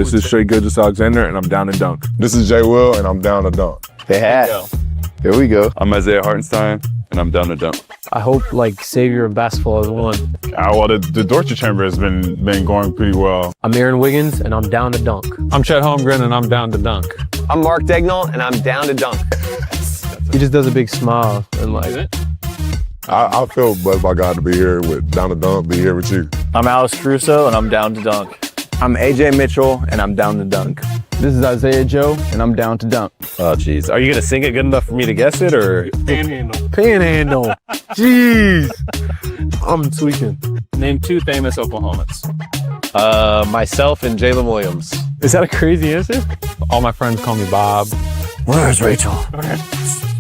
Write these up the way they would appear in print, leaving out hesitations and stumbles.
This is Straight Good, just Alexander, and I'm down to dunk. This is Jay Will, and I'm down to dunk. They had. Here we go. I'm Isaiah Hartenstein, and I'm down to dunk. I hope like Savior of basketball has won. Well, the Dorchester Chamber has been going pretty well. I'm Aaron Wiggins, and I'm down to dunk. I'm Chet Holmgren, and I'm down to dunk. I'm Mark Dagnall, and I'm down to dunk. He just does a big smile and like. I feel blessed by God to be here down to dunk, be here with you. I'm Alex Caruso, and I'm down to dunk. I'm AJ Mitchell, and I'm down to dunk. This is Isaiah Joe, and I'm down to dunk. Oh, jeez. Are you going to sing it good enough for me to guess it, or? Panhandle. Jeez. I'm tweaking. Name 2 famous Oklahomans. Myself and Jalen Williams. Is that a crazy answer? All my friends call me Bob. Where's Rachel?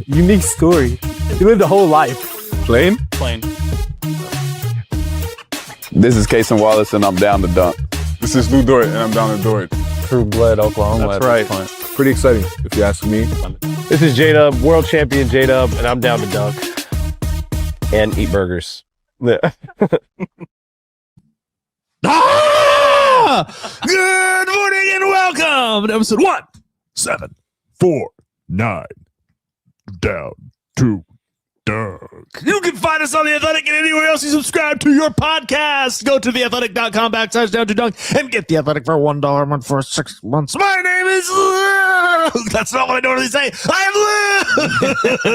Unique story. He lived a whole life. Plain? Plain. This is Kason Wallace, and I'm down to dunk. This is Lou Dort, and I'm down to Dort. True blood Oklahoma. That's right. Pretty exciting, if you ask me. This is J-Dub, world champion J-Dub, and I'm down to dunk. And eat burgers. Good morning and welcome to episode 174.9 Down to Dunk. You can find us on The Athletic and anywhere else you subscribe to your podcast. Go to theathletic.com/down to dunk and get The Athletic for $1 a month for 6 months. My name is Luke. That's not what I normally say. I am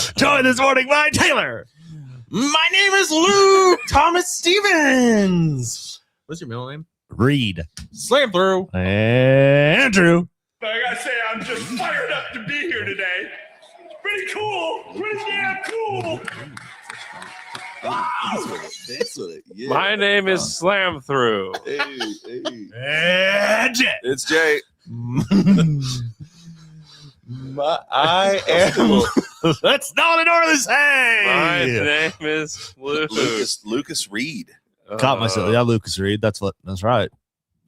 Luke. Joined this morning by Taylor. My name is Luke Thomas Stevens. What's your middle name? Reed. Slam through. Andrew. I gotta say, I'm just fired up to be here today. It's pretty cool. Pretty damn cool. Yeah. My name is Slam Through. And Jet. It's Jay. I am. Let's not ignore this. My Hey. name is Luke. Lucas Reed. Caught myself. Yeah, Lucas Reed. That's right.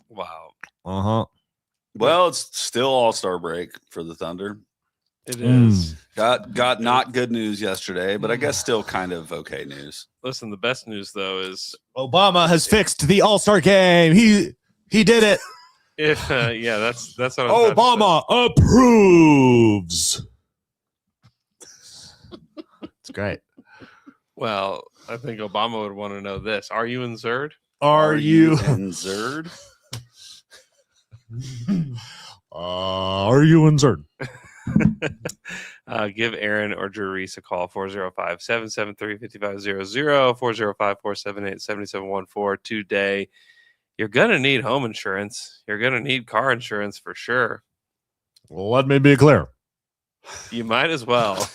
Wow. Uh-huh. Well, it's still All-Star break for the Thunder. It is. Got not good news yesterday, but I guess still kind of okay news. Listen, the best news, though, is Obama has fixed the All-Star game. He did it. yeah, that's what I was about to Obama approves. It's great. say. Well, I think Obama would want to know this. Are you in Zerd? Are you in Zerd? Are you in Zerd? Give Aaron or Drew Reese a call, 405-773-5500, 405-478-7714 today. You're going to need home insurance. You're going to need car insurance for sure. Well, let me be clear. You might as well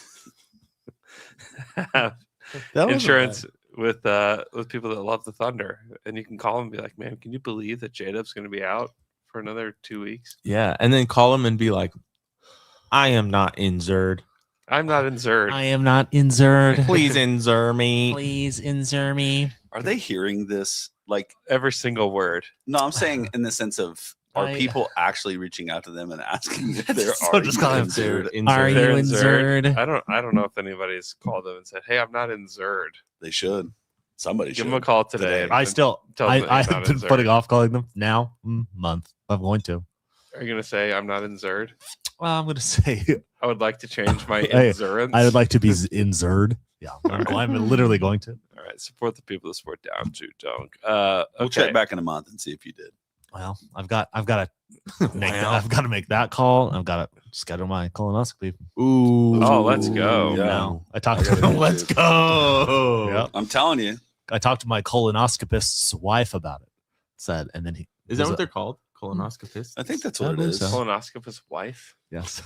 have insurance with people that love the Thunder. And you can call them and be like, man, can you believe that J-Dub's going to be out for another 2 weeks? Yeah, and then call him and be like, I am not in Zerd. I'm not in Zerd. I am not in Zerd. Please insert me. Please insert me. Are they hearing this? Like Every single word. No, I'm saying in the sense of are people actually reaching out to them and asking if they're So just call him Zerd? Are you They're in Zerd? I don't know if anybody's called them and said, hey, I'm not in Zerd. They should. Somebody Give should. them a call today. I tell them that I he's not have in been Zerd. putting off calling them now. Month. I'm going to. Are you going to say I'm not in Zerd? Well, I'm going to say I would like to change my Hey, insurance. I would like to be in Zerd. Yeah, I'm literally going to. All right, support the people that support Down to Dunk. We'll Okay. check back in a month and see if you did. Well, I've got to make that call. I've got to schedule my colonoscopy. Ooh. Oh, let's go. Yeah. No, I talked to Let's go. Yep. I'm telling you. I talked to my colonoscopist's wife about it. Said, and then Is that what they're called? Colonoscopists? I think that's what it is. so. Colonoscopist's wife? Yes,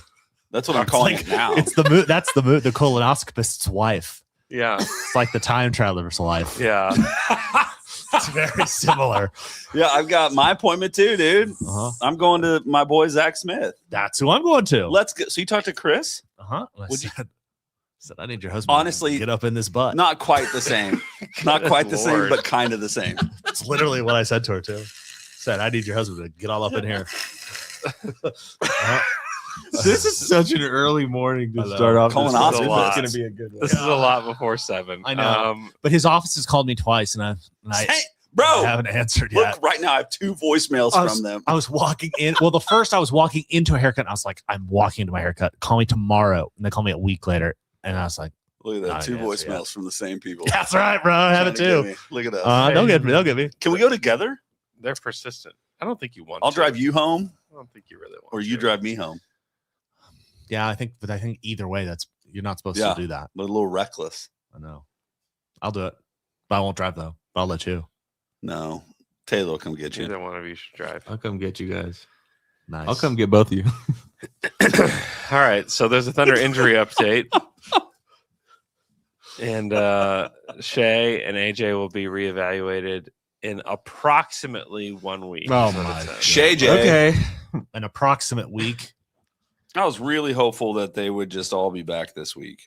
That's what I'm calling it now. it's the mood. That's the mood. The colonoscopist's wife. Yeah. It's like the time traveler's wife. Yeah. It's very similar. Yeah, I've got my appointment too, dude. Uh-huh. I'm going to my boy Zach Smith. That's who I'm going to. Let's get. So you talked to Chris? I Would you- said I need your husband. Honestly, to get up in this butt. Not quite the same. Not Good quite the same, Lord. but kind of the same. That's literally what I said to her too. Said I need your husband to get all up in here. This is such an early morning to I know. start off. This Colonoscopy. is Lot. going to be a good one. This is a lot before 7. I know. But his office has called me twice, and I Hey, Bro, I haven't answered yet. look, right now I have 2 voicemails from them. I was walking in. Well, the first I was walking into a haircut. And I was like, I'm walking into my haircut. Call me tomorrow. And they call me a week later. And I was like, Look at that. Not 2 an answer voicemails from the same people. that's right, bro. I have Trying it to get too. me. Look at us. Don't get me. Don't get me. Can we go together? They're persistent. I don't think you want. I'll to. drive you home, I don't think you really want. or you to. drive me home. Yeah, I think either way, you're not supposed Yeah. to do that. But a little reckless. I know. I'll do it, but I won't drive though. But I'll let you. No, Taylor will come get you. Neither one of you should drive. I'll come get you guys. Nice. I'll come get both of you. All right, so there's a Thunder injury update, and Shea and AJ will be reevaluated in approximately 1 week. Oh is what it my says. Shay J. Okay. An approximate week. I was really hopeful that they would just all be back this week.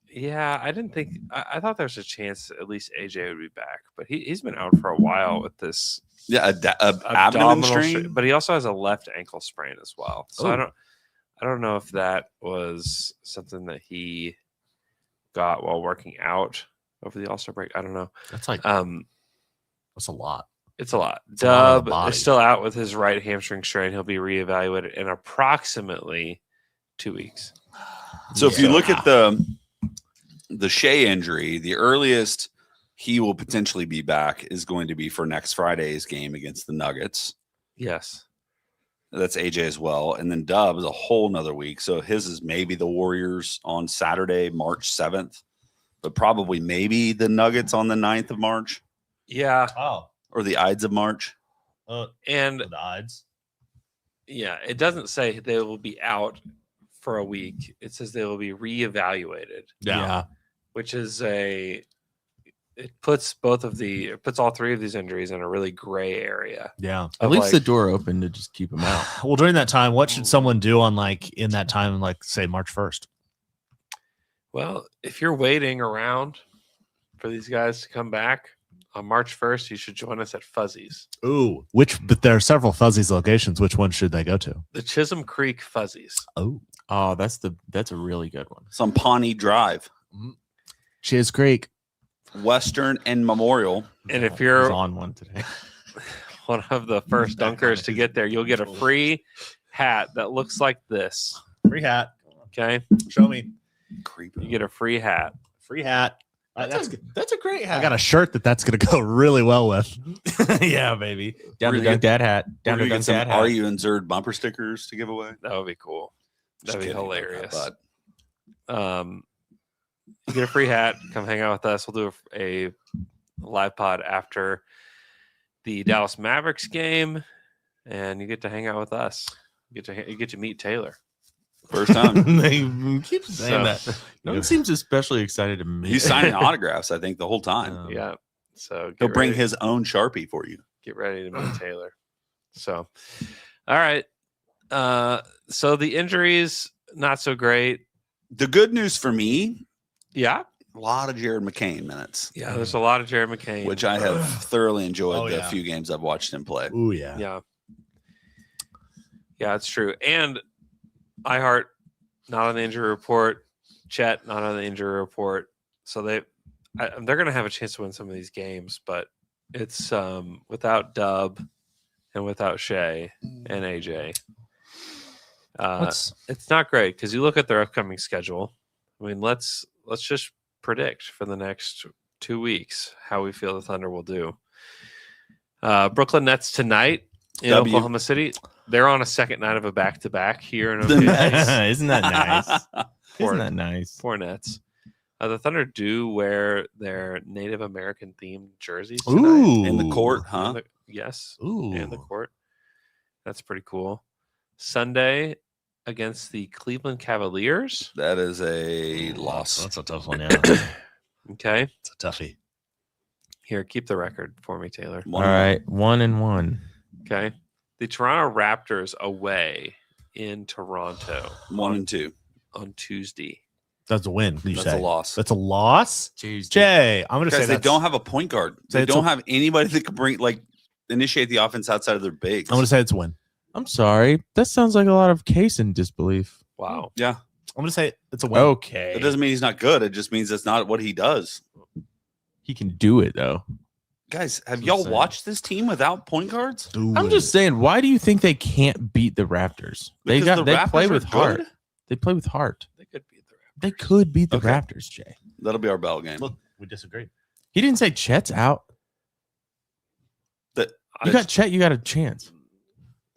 Yeah, I didn't think. I thought there was a chance at least AJ would be back, but he's been out for a while with this Yeah, abdomen abdominal strain. but he also has a left ankle sprain as well. So Oh. I don't know if that was something that he got while working out over the All-Star break. I don't know. That's like that's a lot. It's a lot. a lot on the Dub body. is still out with his right hamstring strain. He'll be reevaluated in approximately 2 weeks. So if you look at the Shea injury, the earliest he will potentially be back is going to be for next Friday's game against the Nuggets. Yes. That's AJ as well. And then Dub is a whole nother week. So his is maybe the Warriors on Saturday, March 7th, but probably maybe the Nuggets on the 9th of March Yeah. Oh. or the Ides of March. And The odds. yeah, it doesn't say they will be out for a week. It says they will be reevaluated, Yeah. which is it puts all 3 of these injuries in a really gray area. Yeah. At Of least like- the door open to just keep them out. Well, during that time, what should someone do on in that time, say March 1st? Well, if you're waiting around for these guys to come back on March 1st, you should join us at Fuzzies. Ooh. But there are several Fuzzies locations. Which one should they go to? The Chisholm Creek Fuzzies. Oh. Oh, that's a really good one. It's on Pawnee Drive, Chiz Creek. Western and Memorial. And if I you're was on one today. one of the first dunkers to get there, you'll get a free hat that looks like this. Free hat. Okay. Show me. You get a free hat. Free hat. That's a great hat. I got a shirt that's going to go really well with. Yeah, baby. Down We're to gonna dunk that hat. We're Down to gonna get dunk some that Are hat. You and Zerd bumper stickers to give away. That would be cool. Just That'd be kidding about that, hilarious. bud. You get a free hat. Come hang out with us. We'll do a live pod after the Dallas Mavericks game, and you get to hang out with us. You get to meet Taylor. First time. They keep saying So- that. No one seems especially excited to meet. He's signing autographs, I think, the whole time. Yeah. So He'll get bring ready- his own Sharpie for you. get ready to meet Taylor. So, all right. So the injuries not so great. The good news for me, Yeah. a lot of Jared McCain minutes, Yeah. There's a lot of Jared McCain. which I have thoroughly enjoyed Oh, the yeah. few games I've watched him play. Ooh, yeah. Yeah. Yeah, it's true. And iHeart not on the injury report. Chet not on the injury report. So they're going to have a chance to win some of these games, but it's without Dub and without Shea and AJ. It's not great because you look at their upcoming schedule. I mean, let's just predict for the next 2 weeks how we feel the Thunder will do. Brooklyn Nets tonight in W. Oklahoma City. They're on a second night of a back-to-back here in OKC. Isn't that nice? Isn't that nice? Poor Nets. The Thunder do wear their Native American themed jerseys Ooh. tonight. In the court, huh? Yes. Ooh. In the court. That's pretty cool. Sunday against the Cleveland Cavaliers. That is a loss. That's a tough one, yeah. Okay. It's a toughie. Here, keep the record for me, Taylor. All right, 1-1. Okay. The Toronto Raptors away in Toronto 1-2. on Tuesday. That's a win. You That's say. a loss. That's a loss? Jeez, Jay, I'm going to say Guys, they that's, don't have a point guard. Say They it's don't a- have anybody that can initiate the offense outside of their bigs. I'm going to say it's a win. I'm sorry. That sounds like a lot of case in disbelief. Wow. Yeah. I'm going to say it's a win. Okay. It doesn't mean he's not good. It just means that's not what he does. He can do it though. Guys, have y'all watched this team without point guards? I'm just saying, why do you think they can't beat the Raptors? They Raptors play are with heart. good? They play with heart. They could beat the Raptors. They could beat the Okay. Raptors, Jay. That'll be our bell game. Look, we disagree. He didn't say Chet's out. You got Chet, you got a chance.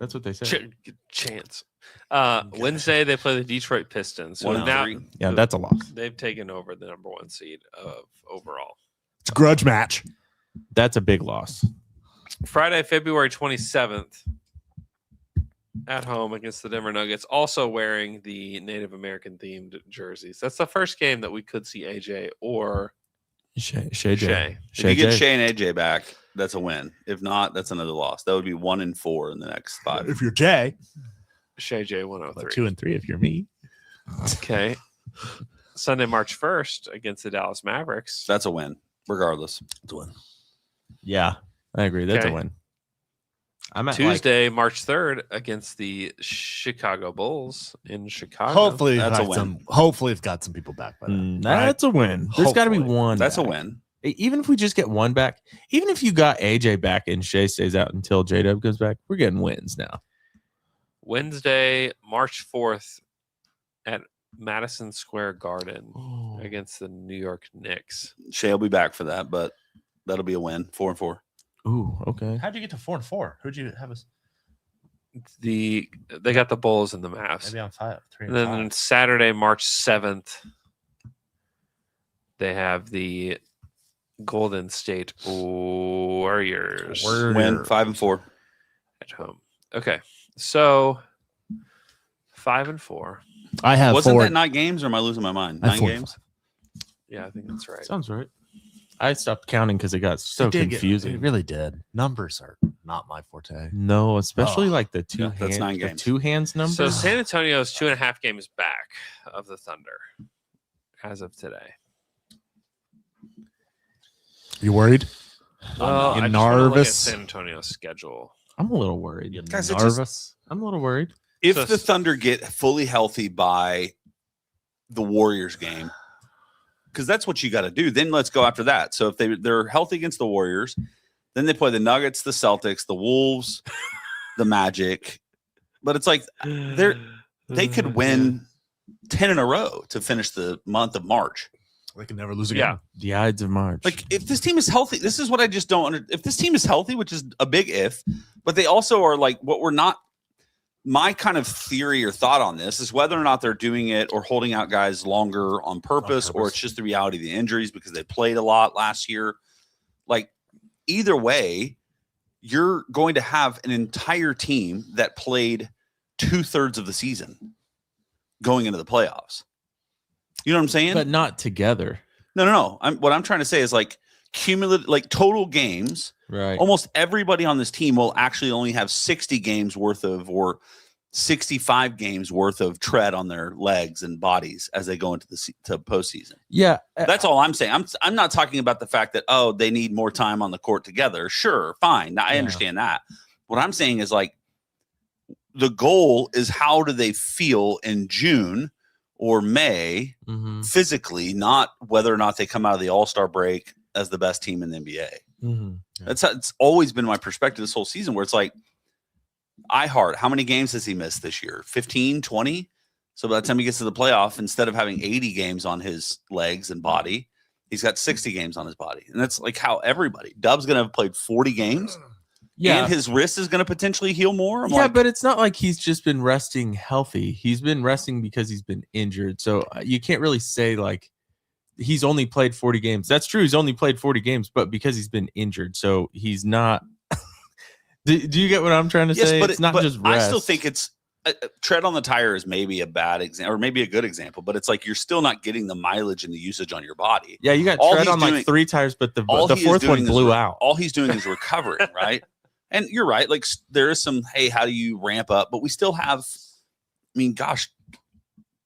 That's what they said. Chance. Wednesday they play the Detroit Pistons. So 1-3. Yeah, that's a loss. They've taken over the number 1 seed of overall. It's a grudge match. That's a big loss. Friday, February 27th, at home against the Denver Nuggets, also wearing the Native American themed jerseys. That's the first game that we could see AJ or Shay. Shay. If you get Shay and AJ back, that's a win. If not, that's another loss. That would be 1-4 in the next 5. If you're Jay, Shay J 103. 2 and 3 if you're me. Okay. Sunday, March 1st against the Dallas Mavericks. That's a win, regardless. It's a win. Yeah, I agree. That's Okay. a win. I'm at Tuesday, March 3rd against the Chicago Bulls in Chicago. Hopefully, That's a got win. hopefully, it's got some people back by then. That's a win. There's got to be Hopefully. one. That's a back. win. Even if we just get one back, even if you got AJ back and Shay stays out until J-Dub comes back, we're getting wins now. Wednesday, March 4th at Madison Square Garden against the New York Knicks. Shay will be back for that, but that'll be a win. 4-4. Ooh, okay. How'd you get to 4-4? Who'd you have us? They got the Bulls and the Mavs. Maybe on 5, 3 And and then 5. Saturday, March 7th, they have the Golden State Warriors Win 5-4. at home. Okay, so 5-4. I have Wasn't 4. that 9 games, or am I losing my mind? I have 9 4. games. Yeah, I think that's right. Sounds right. I stopped counting because it got so It did confusing. it really did. Numbers are not my forte. No, especially Oh. like the Yeah, that's 9 games. 2 hands number. So San Antonio is 2.5 games back of the Thunder as of today. You worried? Well, You I just wanna look at nervous? San Antonio's schedule. I'm a little worried. Guys, it just- Nervous? I'm a little worried. If So- the Thunder get fully healthy by the Warriors game, because that's what you got to do, then let's go after that. So if they're healthy against the Warriors, then they play the Nuggets, the Celtics, the Wolves, the Magic. But it's like they could win 10 in a row to finish the month of March. They can never lose again. Yeah. The Ides of March. Like, if this team is healthy, this is what I just don't if this team is healthy, which is a big if, but they also are like what we're not. My kind of theory or thought on this is whether or not they're doing it or holding out guys longer on purpose, or it's just the reality of the injuries because they played a lot last year. Like, either way, you're going to have an entire team that played 2/3 of the season going into the playoffs. You know what I'm saying? but not together. No. What I'm trying to say is like cumulative, like total games. Right. Almost everybody on this team will actually only have 60 games worth of, or 65 games worth of tread on their legs and bodies as they go into to postseason. Yeah. That's all I'm saying. I'm not talking about the fact that, oh, they need more time on the court together. Sure, fine. Now, I understand that. What I'm saying is like the goal is how do they feel in June or May physically, not whether or not they come out of the All-Star break as the best team in the NBA. It's always been my perspective this whole season, where it's like, how many games has he missed this year? 15, 20? So by the time he gets to the playoff, instead of having 80 games on his legs and body, he's got 60 games on his body. And that's like how everybody. Dub's going to have played 40 games. Yeah. And his wrist is going to potentially heal more. I'm yeah, like, but it's not like he's just been resting healthy. He's been resting because he's been injured. So you can't really say like he's only played 40 games. That's true. He's only played 40 games, but because he's been injured. So he's not. Do you get what I'm trying to say? But it's not but just rest. I still think it's tread on the tire is maybe a bad example, or maybe a good example, but it's like you're still not getting the mileage and the usage on your body. Yeah, you got All tread he's on like doing- 3 tires, but the all he is fourth one doing is blew out. All he's doing is recovering, right? And you're right. Like there is some, hey, how do you ramp up? But we still have, I mean, gosh,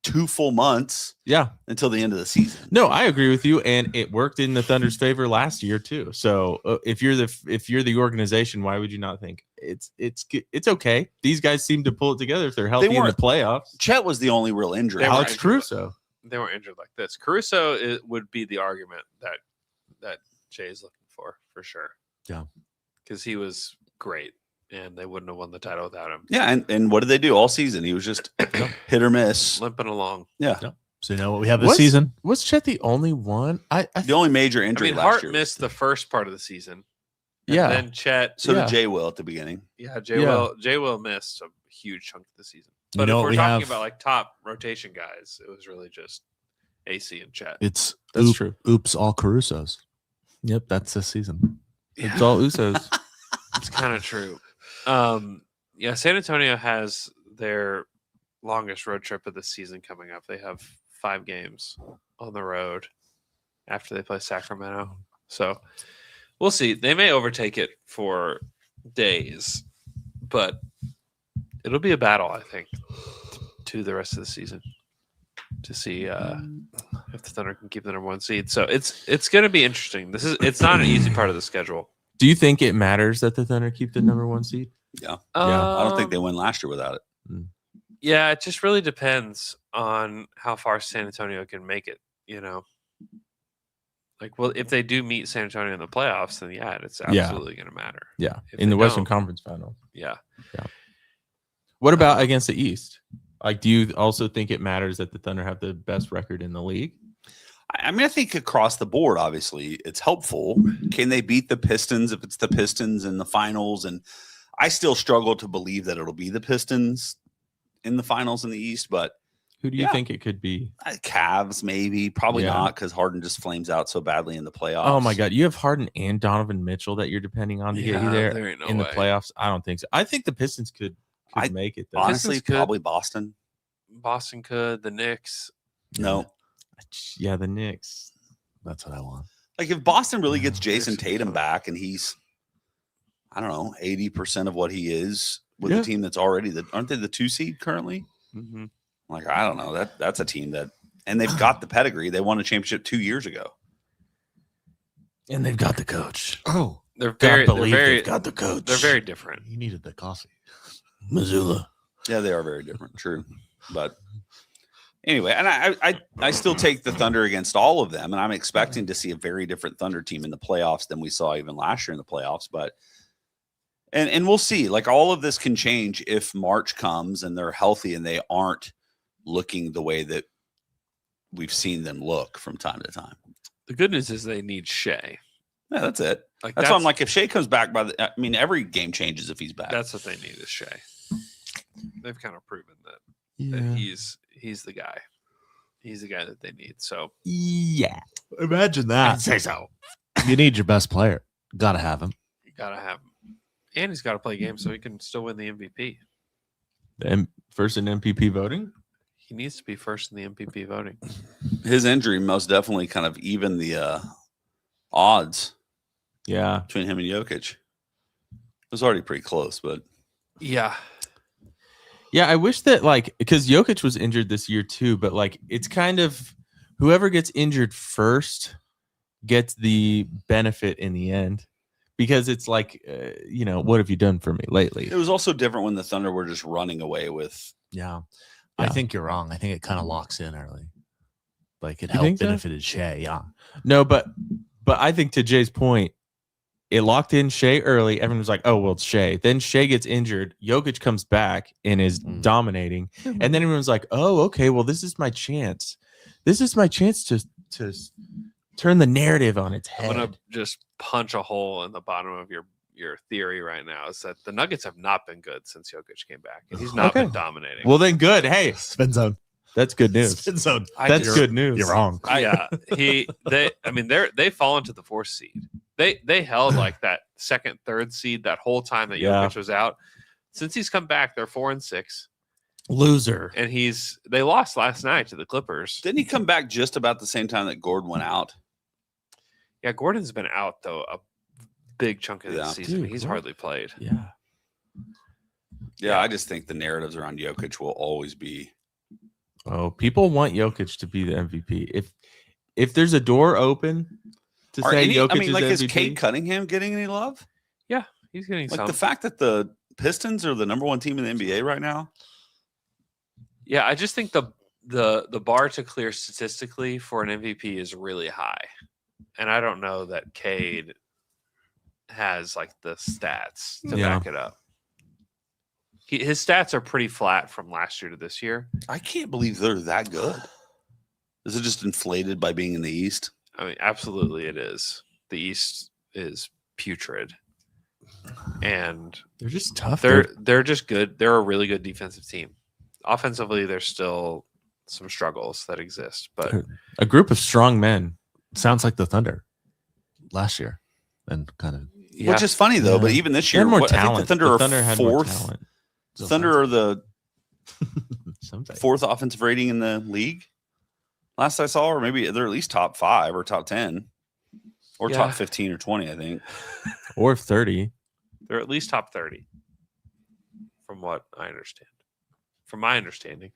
2 full months. Yeah. Until the end of the season. No, I agree with you, and it worked in the Thunder's favor last year too. So if you're the organization, why would you not think it's okay? These guys seem to pull it together if they're healthy in the playoffs. Chet was the only real injury. Alex Caruso. They weren't injured like this. Caruso would be the argument that Jay's looking for sure. Yeah. Because he was great, and they wouldn't have won the title without him. Yeah, and what did they do all season? He was just hit or miss. Limping along. Yeah. Yep. So you know what we have this season? Was Chet the only one? The only major I injury mean, last Hart year. missed the first part of the season. And Yeah. then Chet. So did Jay Will at the beginning. Yeah, Jay Will missed a huge chunk of the season. But know if what we're we talking have? about like top rotation guys, it was really just AC and Chet. It's That's true. Oops, all Carusos. Yep, that's this season. It's all Usos. It's kind of true. Yeah, San Antonio has their longest road trip of the season coming up. They have 5 games on the road after they play Sacramento. So we'll see. They may overtake it for days, but it'll be a battle, I think, to the rest of the season to see if the Thunder can keep the number 1 seed. So it's going to be interesting. It's not an easy part of the schedule. Do you think it matters that the Thunder keep the number 1 seed? Yeah. I don't think they win last year without it. Yeah, it just really depends on how far San Antonio can make it, you know. Like, well, if they do meet San Antonio in the playoffs, then yeah, it's absolutely going to matter. Yeah, If in the they Western don't- Conference Final. Yeah. What about against the East? Like, do you also think it matters that the Thunder have the best record in the league? I mean, I think across the board, obviously, it's helpful. Can they beat the Pistons if it's the Pistons in the finals? And I still struggle to believe that it'll be the Pistons in the finals in the East, but Who do you think it could be? Cavs, maybe. Probably Yeah. not, because Harden just flames out so badly in the playoffs. Oh my God, you have Harden and Donovan Mitchell that you're depending on to get you Yeah, there, there ain't no in the way. playoffs. I don't think so. I think the Pistons could make it. Though. Honestly, Pistons could. probably Boston. Boston could, the Knicks. No. Yeah, the Knicks. That's what I want. Like, if Boston really gets Jason Tatum back and he's, I don't know, 80% of what he is with a team that's already aren't they the 2 seed currently? Mm-hmm. Like, I don't know. That's a team that, and they've got the pedigree. They won a championship 2 years ago. And they've got the coach. Oh, They're God very, believe they're very, they've got the coach. They're very different. You needed the coffee. Missoula. Yeah, they are very different. True. But anyway, and I still take the Thunder against all of them, and I'm expecting to see a very different Thunder team in the playoffs than we saw even last year in the playoffs. But and we'll see. Like, all of this can change if March comes and they're healthy and they aren't looking the way that we've seen them look from time to time. The good news is they need Shea. Yeah, that's it. Like, That's why I'm like, if Shea comes back I mean, every game changes if he's back. That's what they need is Shea. They've kind of proven that Yeah. he's the guy. He's the guy that they need. So Yeah. Imagine that. I'd say so. You need your best player. Got to have him. you gotta have him. And he's got to play games so he can still win the MVP. First in MVP voting? He needs to be first in the MVP voting. His injury most definitely kind of evened the odds Yeah. between him and Jokic. It was already pretty close, but Yeah. Yeah, I wish that, like, because Jokic was injured this year too, but like, it's kind of whoever gets injured first gets the benefit in the end, because it's like, what have you done for me lately? it was also different when the Thunder were just running away with. Yeah. I think you're wrong. I think it kind of locks in early. Like, it You think helped so? benefited Shea. Yeah. No, but I think to Jay's point, it locked in Shea early. Everyone was like, oh, well, it's Shea. Then Shea gets injured. Jokic comes back and is dominating. And then everyone's like, oh, okay, well, this is my chance. This is my chance to turn the narrative on its I'm head. gonna just punch a hole in the bottom of your theory right now. Is that the Nuggets have not been good since Jokic came back, and he's not Okay. been dominating. Well, then good. Hey, Spin zone. that's good news. Spin zone. That's good news. You're wrong. They fallen to the 4th seed. They held like that 2nd, 3rd seed that whole time that Yeah. Jokic was out. Since he's come back, they're 4-6, Loser. and they lost last night to the Clippers. Didn't he come back just about the same time that Gordon went out? Yeah, Gordon's been out though a big chunk of the Yeah. season. Dude, He's what? hardly played. Yeah. Yeah, I just think the narratives around Jokic will always be. Oh, people want Jokic to be the MVP. If there's a door open to say Jokic is is MVP, Cade Cunningham getting any love? Yeah, he's getting Like, some. the fact that the Pistons are the number 1 team in the NBA right now. Yeah, I just think the bar to clear statistically for an MVP is really high. And I don't know that Cade has like the stats to Yeah. back it up. His stats are pretty flat from last year to this year. I can't believe they're that good. Is it just inflated by being in the East? I mean, absolutely it is. The East is putrid. And They're just tough. they're just good. They're a really good defensive team. Offensively, there's still some struggles that exist, but A group of strong men. Sounds like the Thunder last year, and kind of. yeah. Which is funny though. But even this They year, had more I think talent. the Thunder, Thunder are had more fourth. talent. Thunder are the Something. fourth offensive rating in the league. Last I saw, or maybe they're at least top 5 or top 10 or Yeah. top 15 or 20. I think. Or 30. They're at least top 30 from what I understand. From my understanding.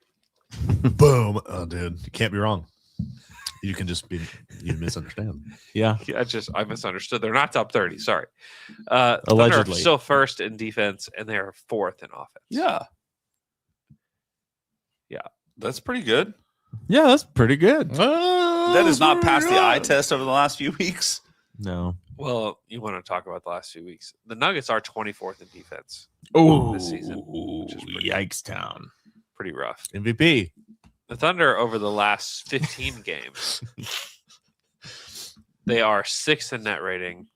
Boom. Oh, dude, you can't be wrong. You can just be you misunderstand. Yeah. I misunderstood. They're not top 30. Sorry. Thunder are Allegedly. still first in defense, and they are fourth in offense. Yeah. Yeah. That's pretty good. Yeah, that's pretty good. That has not passed the eye test over the last few weeks. No. Well, you want to talk about the last few weeks. The Nuggets are 24th in defense Oh, this season, which is yikes town. pretty rough. MVP. The Thunder over the last 15 games, they are 6th in net rating,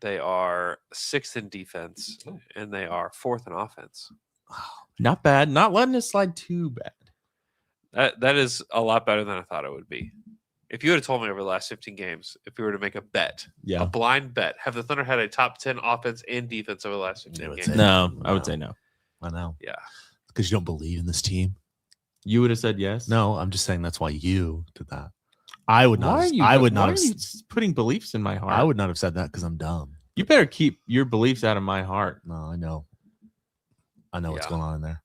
they are 6th in defense, and they are 4th in offense. Not bad. Not letting it slide too bad. That is a lot better than I thought it would be. If you would have told me over the last 15 games, if we were to make a bet, Yeah. a blind bet, have the Thunder had a top 10 offense and defense over the last 15 games? No, I would say no. I know. Yeah. Because you don't believe in this team. You would have said yes. No, I'm just saying that's why you did that. I would not. Why are have- you? I would why not. are Have, you putting beliefs in my heart? I would not have said that because I'm dumb. You better keep your beliefs out of my heart. No, I know. I know what's Yeah. going on in there.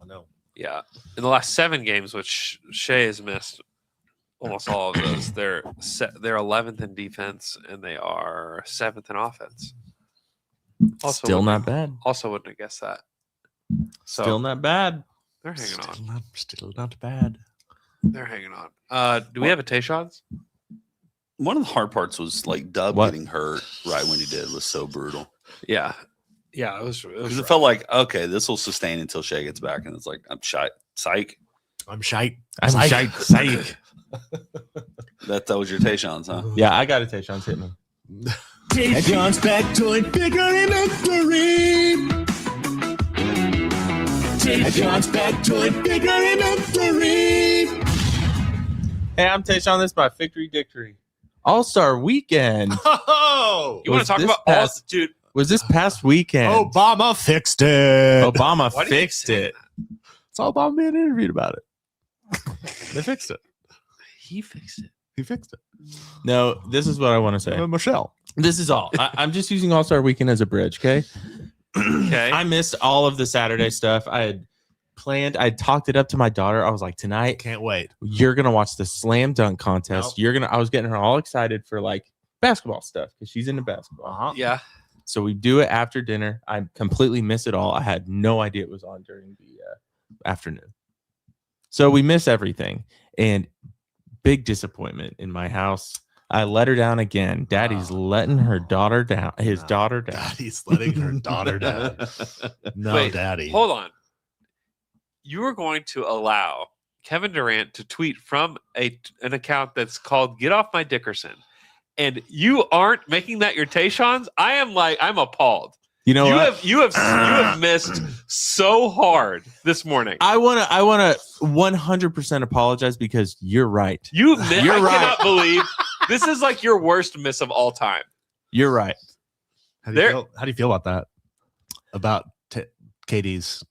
I know. Yeah. In the last 7 games, which Shea has missed almost all of those, they're 11th in defense and they are 7th in offense. Also Still wouldn't- not bad. Also wouldn't have guessed that. So Still not bad. they're hanging on. Still not bad. They're hanging on. Do we have a Tayshawn's? One of the hard parts was like Dub What? getting hurt right when he did was so brutal. Yeah. Yeah, it was Because it felt like, okay, this will sustain until Shea gets back. And it's like, I'm shy. Psych. I'm shite. I'm shite. Psych. That was your Tayshawn's, huh? Yeah, I got a Tayshawn's hitting him. Tayshawn's factoid bigger in victory. Tayshawn's factoid bigger in victory. Hey, I'm Tayshawn. This is my victory dictory. All-Star Weekend. Oh, You want Was to talk this about past- dude? Was this past weekend? Obama fixed it. Obama Why do you fixed say it. It's all Obama being interviewed about it. They fixed it. He fixed it. He fixed it. No, this is what I want to say. Michelle. This is all. I'm just using All-Star Weekend as a bridge, okay? Okay. I missed all of the Saturday stuff. I had planned. I talked it up to my daughter. I was like, tonight, Can't wait. you're gonna watch the slam dunk contest. Nope. I was getting her all excited for like basketball stuff because she's into basketball. Uh-huh. Yeah. So we do it after dinner. I completely miss it all. I had no idea it was on during the afternoon. So we miss everything. And big disappointment in my house. I let her down again. Daddy's letting her daughter down. His daughter down. Daddy's letting her daughter down. No, Wait, Daddy. Hold on. You are going to allow Kevin Durant to tweet from an account that's called Get Off My Dickerson, and you aren't making that your Tayshawn's? I'm appalled. You know what? You have missed so hard this morning. I wanna 100% apologize because you're right. You're You're I right. cannot believe this is like your worst miss of all time. You're right. How do you feel about that? About Katie's.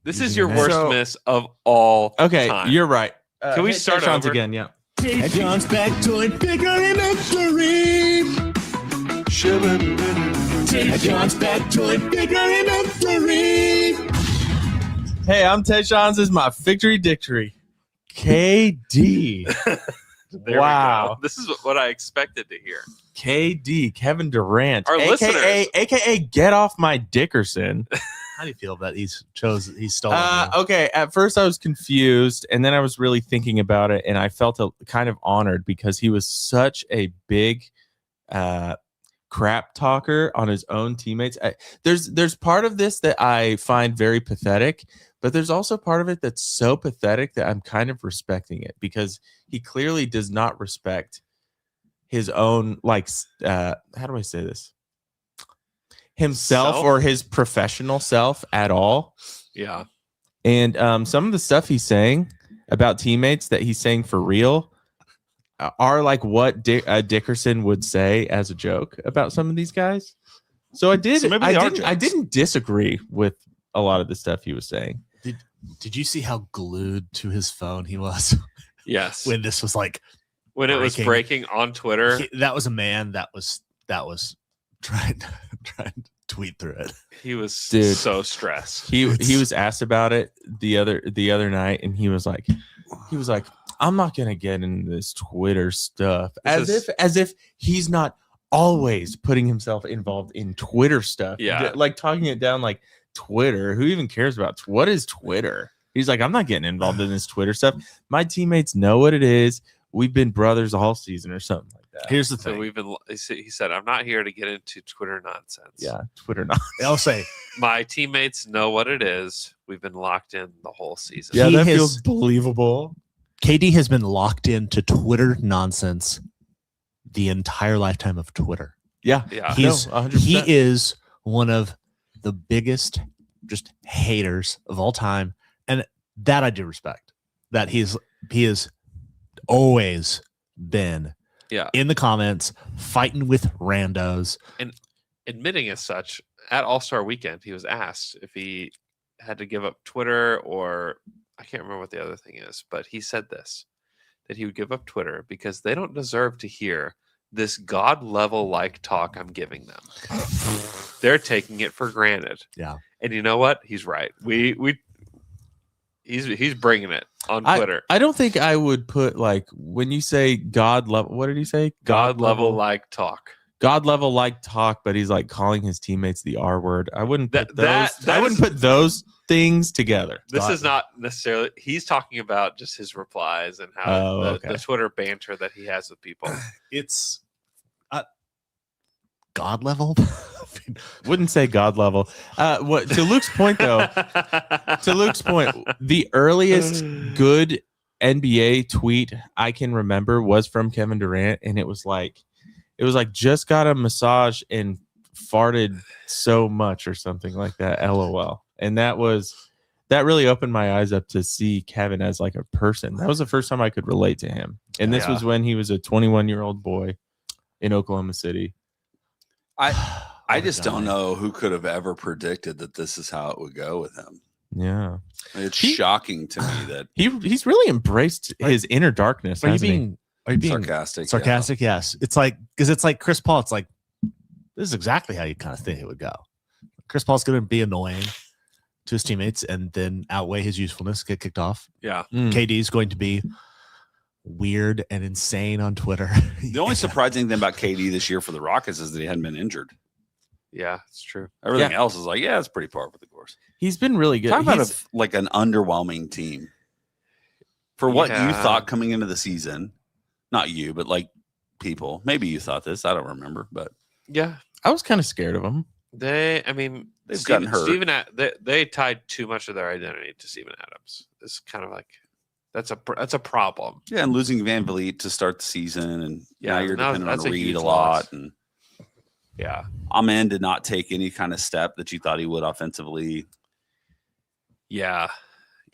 This is using your her worst So- miss of all Okay, time. you're right. Can we hit start Tayshawn's over? again? Yeah. Tayshawn's factoid bigger in victory. Tayshawn's factoid bigger in victory. Hey, I'm Tayshawn's. This is my victory dictory. KD. There Wow. we go. This is what I expected to hear. KD, Kevin Durant, Our listeners. aka Get Off My Dickerson. How do you feel that he stole? Okay, at first I was confused, and then I was really thinking about it, and I felt kind of honored because he was such a big crap talker on his own teammates. There's part of this that I find very pathetic, but there's also part of it that's so pathetic that I'm kind of respecting it, because he clearly does not respect his own, like, how do I say this? Himself or his professional self at all. Yeah. And some of the stuff he's saying about teammates that he's saying for real are like what Dickerson would say as a joke about some of these guys. So I didn't disagree with a lot of the stuff he was saying. Did you see how glued to his phone he was? Yes. When this was like when it was breaking on Twitter. That was a man that was trying to tweet through it. He was so stressed. He was asked about it the other night, and he was like, I'm not gonna get into this Twitter stuff, as if he's not always putting himself involved in Twitter stuff. Yeah, like talking it down like Twitter. Who even cares about what is Twitter? He's like, I'm not getting involved in this Twitter stuff. My teammates know what it is. We've been brothers all season or something like that. Here's the thing. He said, I'm not here to get into Twitter nonsense. Yeah, Twitter nonsense. I'll say, my teammates know what it is. We've been locked in the whole season. Yeah, that feels believable. KD has been locked into Twitter nonsense the entire lifetime of Twitter. Yeah. He is one of the biggest just haters of all time. And that I do respect. That he has always been in the comments fighting with randos. And admitting as such, at All-Star Weekend, he was asked if he had to give up Twitter, or I can't remember what the other thing is, but he said this, that he would give up Twitter because they don't deserve to hear this God level like talk I'm giving them. They're taking it for granted. Yeah. And you know what? He's right. He's bringing it on Twitter. I don't think I would put, like, when you say God level, what did he say? God level like talk. God level like talk, but he's like calling his teammates the R word. I wouldn't put I wouldn't put those things together. This is not necessarily. He's talking about just his replies and how the Twitter banter that he has with people. It's God level. Wouldn't say God level. What to Luke's point though? To Luke's point, the earliest good NBA tweet I can remember was from Kevin Durant, and it was like just got a massage and farted so much or something like that. LOL. And that really opened my eyes up to see Kevin as like a person. That was the first time I could relate to him. And this was when he was a 21-year-old boy in Oklahoma City. I just don't know who could have ever predicted that this is how it would go with him. Yeah. It's shocking to me that he's really embraced his inner darkness. Are you being sarcastic? Sarcastic, yes. It's like, because it's like Chris Paul. It's like, this is exactly how you kind of think it would go. Chris Paul's going to be annoying to his teammates and then outweigh his usefulness, get kicked off. Yeah. KD's going to be weird and insane on Twitter. The only surprising thing about KD this year for the Rockets is that he hadn't been injured. Yeah, it's true. Everything else is like, it's pretty par for the course. He's been really good. Talk about like an underwhelming team for what you thought coming into the season. Not you, but like people. Maybe you thought this. I don't remember, but yeah, I was kind of scared of them. They've gotten hurt. They tied too much of their identity to Steven Adams. It's kind of like that's a problem. Yeah, and losing Van Vliet to start the season, and now you're depending on Reed a lot. And yeah, Amen did not take any kind of step that you thought he would offensively. Yeah,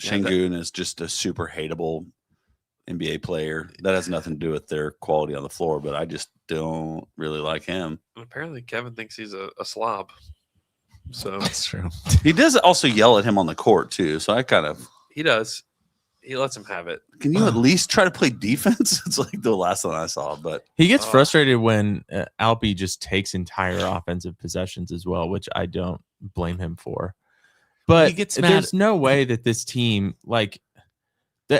Şengün is just a super hateable NBA player. That has nothing to do with their quality on the floor, but I just don't really like him. And apparently, Kevin thinks he's a slob. So that's true. He does also yell at him on the court too. So he does. He lets him have it. Can you at least try to play defense? It's like the last one I saw, but he gets frustrated when Alpi just takes entire offensive possessions as well, which I don't blame him for. But there's no way that this team, like,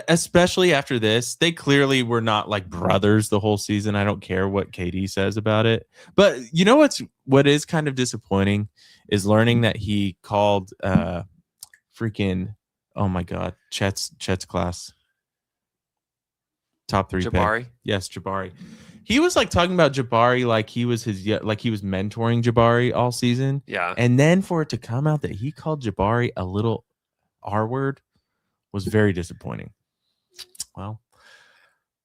especially after this, they clearly were not like brothers the whole season. I don't care what KD says about it. But you know what is kind of disappointing is learning that he called oh my God, Chet's class top 3 Jabari. pick. Yes, Jabari. He was like talking about Jabari like he was mentoring Jabari all season. Yeah. And then for it to come out that he called Jabari a little R word was very disappointing. Well,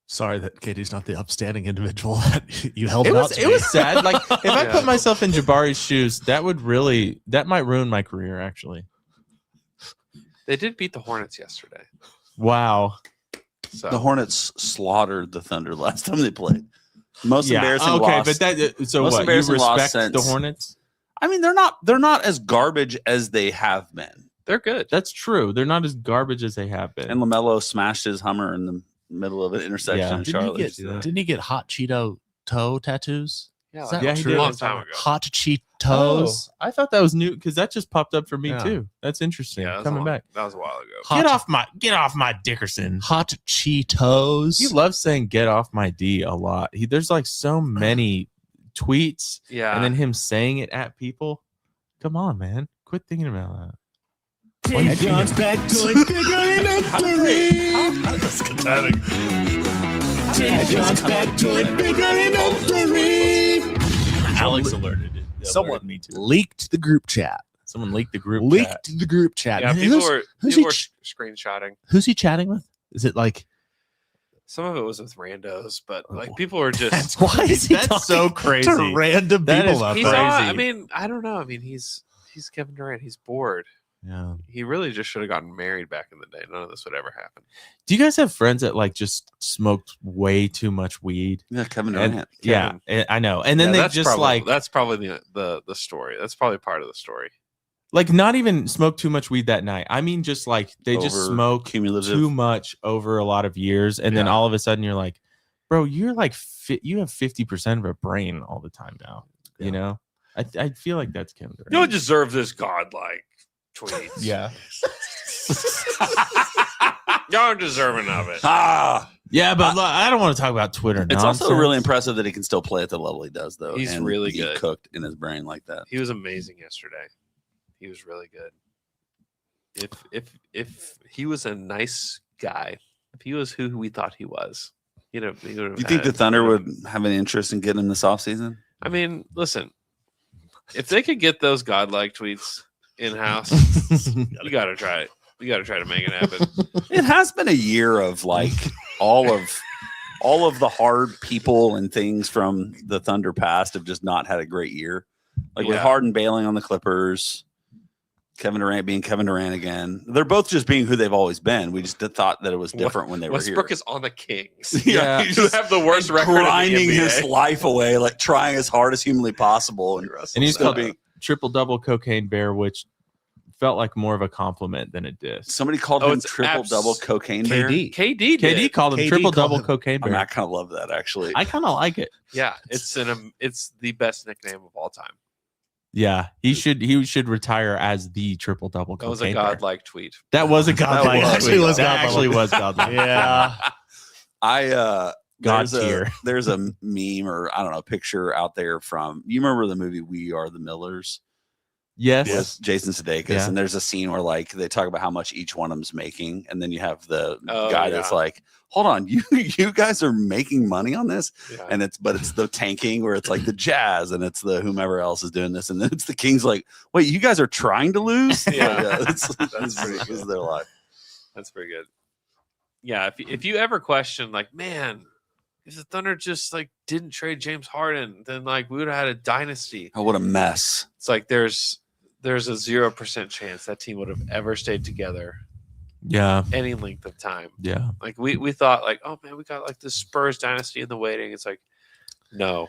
sorry that Katie's not the upstanding individual that you held It out was to it be. was sad. Like if I put myself in Jabari's shoes, that might ruin my career actually. They did beat the Hornets yesterday. Wow. So The Hornets slaughtered the Thunder last time they played. Most embarrassing okay, loss. but that so most what? You embarrassing loss respect the since- Hornets? I mean, they're not as garbage as they have been. they're good. That's true. They're not as garbage as they have been. And LaMelo smashed his Hummer in the middle of an intersection Yeah. in Didn't Charlotte. he get hot Cheeto toe tattoos? Yeah, Is like that he true? did. a long time ago. Hot Cheetos. Oh, I thought that was new because that just popped up for me Yeah. too. That's interesting. Yeah, Coming back. That was a while ago. Get off my Dickerson. Hot Cheetos. He loves saying "get off my D" a lot. There's like so many tweets, Yeah. and then him saying it at people. Come on, man, quit thinking about that. Take John's back to it bigger in That's pathetic. Take John's back to it bigger in Alex alerted it. Someone leaked the group chat. Someone leaked the group. Leaked chat. the group chat. Yeah, And people who's were he screenshotting. who's he chatting with? Is it like Some of it was with randos, but like people were just. why is he That's talking so crazy. to random That people is out He's there? not, crazy. I mean, I don't know. I mean, he's Kevin Durant. He's bored. Yeah. He really just should have gotten married back in the day. None of this would ever happen. Do you guys have friends that like just smoked way too much weed? Yeah, Kevin And- Durant. yeah, I know. And then Yeah, they that's just probably, like that's probably the story. That's probably part of the story. like not even smoke too much weed that night. I mean, just like they just Over smoke cumulative. too much over a lot of years, and then Yeah. all of a sudden you're like, bro, you're like you have 50% of a brain all the time now. You know, I feel like that's Kevin Durant. You don't deserve this godlike tweets. Yeah. Y'all aren't deserving of it. Yeah, but look, I don't want to talk about Twitter. It's also nonsense. really impressive that he can still play at the level he does, though. He's and really be good. cooked in his brain like that. He was amazing yesterday. He was really good. If he was a nice guy, if he was who we thought he was, he would have. You think the Thunder would have an interest in getting him this offseason? I mean, listen, if they could get those godlike tweets in house, you got to try it. You got to try to make it happen. It has been a year of like all of the hard people and things from the Thunder past have just not had a great year. Like with Yeah. Harden bailing on the Clippers, Kevin Durant being Kevin Durant again. They're both just being who they've always been. We just thought that it was different when they were Westbrook here. is on the Kings. Yeah, You have the worst and record in the grinding NBA. his life away, like trying as hard as humanly possible. And And he's still called being. triple double cocaine bear, which felt like more of a compliment than a diss. Somebody called Oh, him it's triple double cocaine bear. KD. KD did. KD called him KD triple called double him- cocaine I mean, bear. I kind of love that actually. I kind of like it. Yeah, it's the best nickname of all time. Yeah, he should retire as the triple double That was cocaine a bear. godlike tweet. That was a godlike. was. Actually was that godlike. actually was godlike. Yeah. God God tier. There's a meme or I don't know picture out there from you remember the movie We Are the Millers Yes. with Jason Sudeikis, Yeah. and there's a scene where like they talk about how much each one of them's making, and then you have the Oh, guy yeah. that's like, hold on, you guys are making money on this, Yeah. and it's the tanking where it's like the Jazz and it's the whomever else is doing this, and then it's the Kings like, wait, you guys are trying to lose? Yeah. That's pretty this is good. their life. That's pretty good. Yeah, if you ever question like, man, if the Thunder just like didn't trade James Harden, then like we would have had a dynasty. Oh, what a mess. It's like there's a 0% chance that team would have ever stayed together Yeah. any length of time. Yeah. Like we thought like, oh man, we got like the Spurs dynasty in the waiting. It's like, no.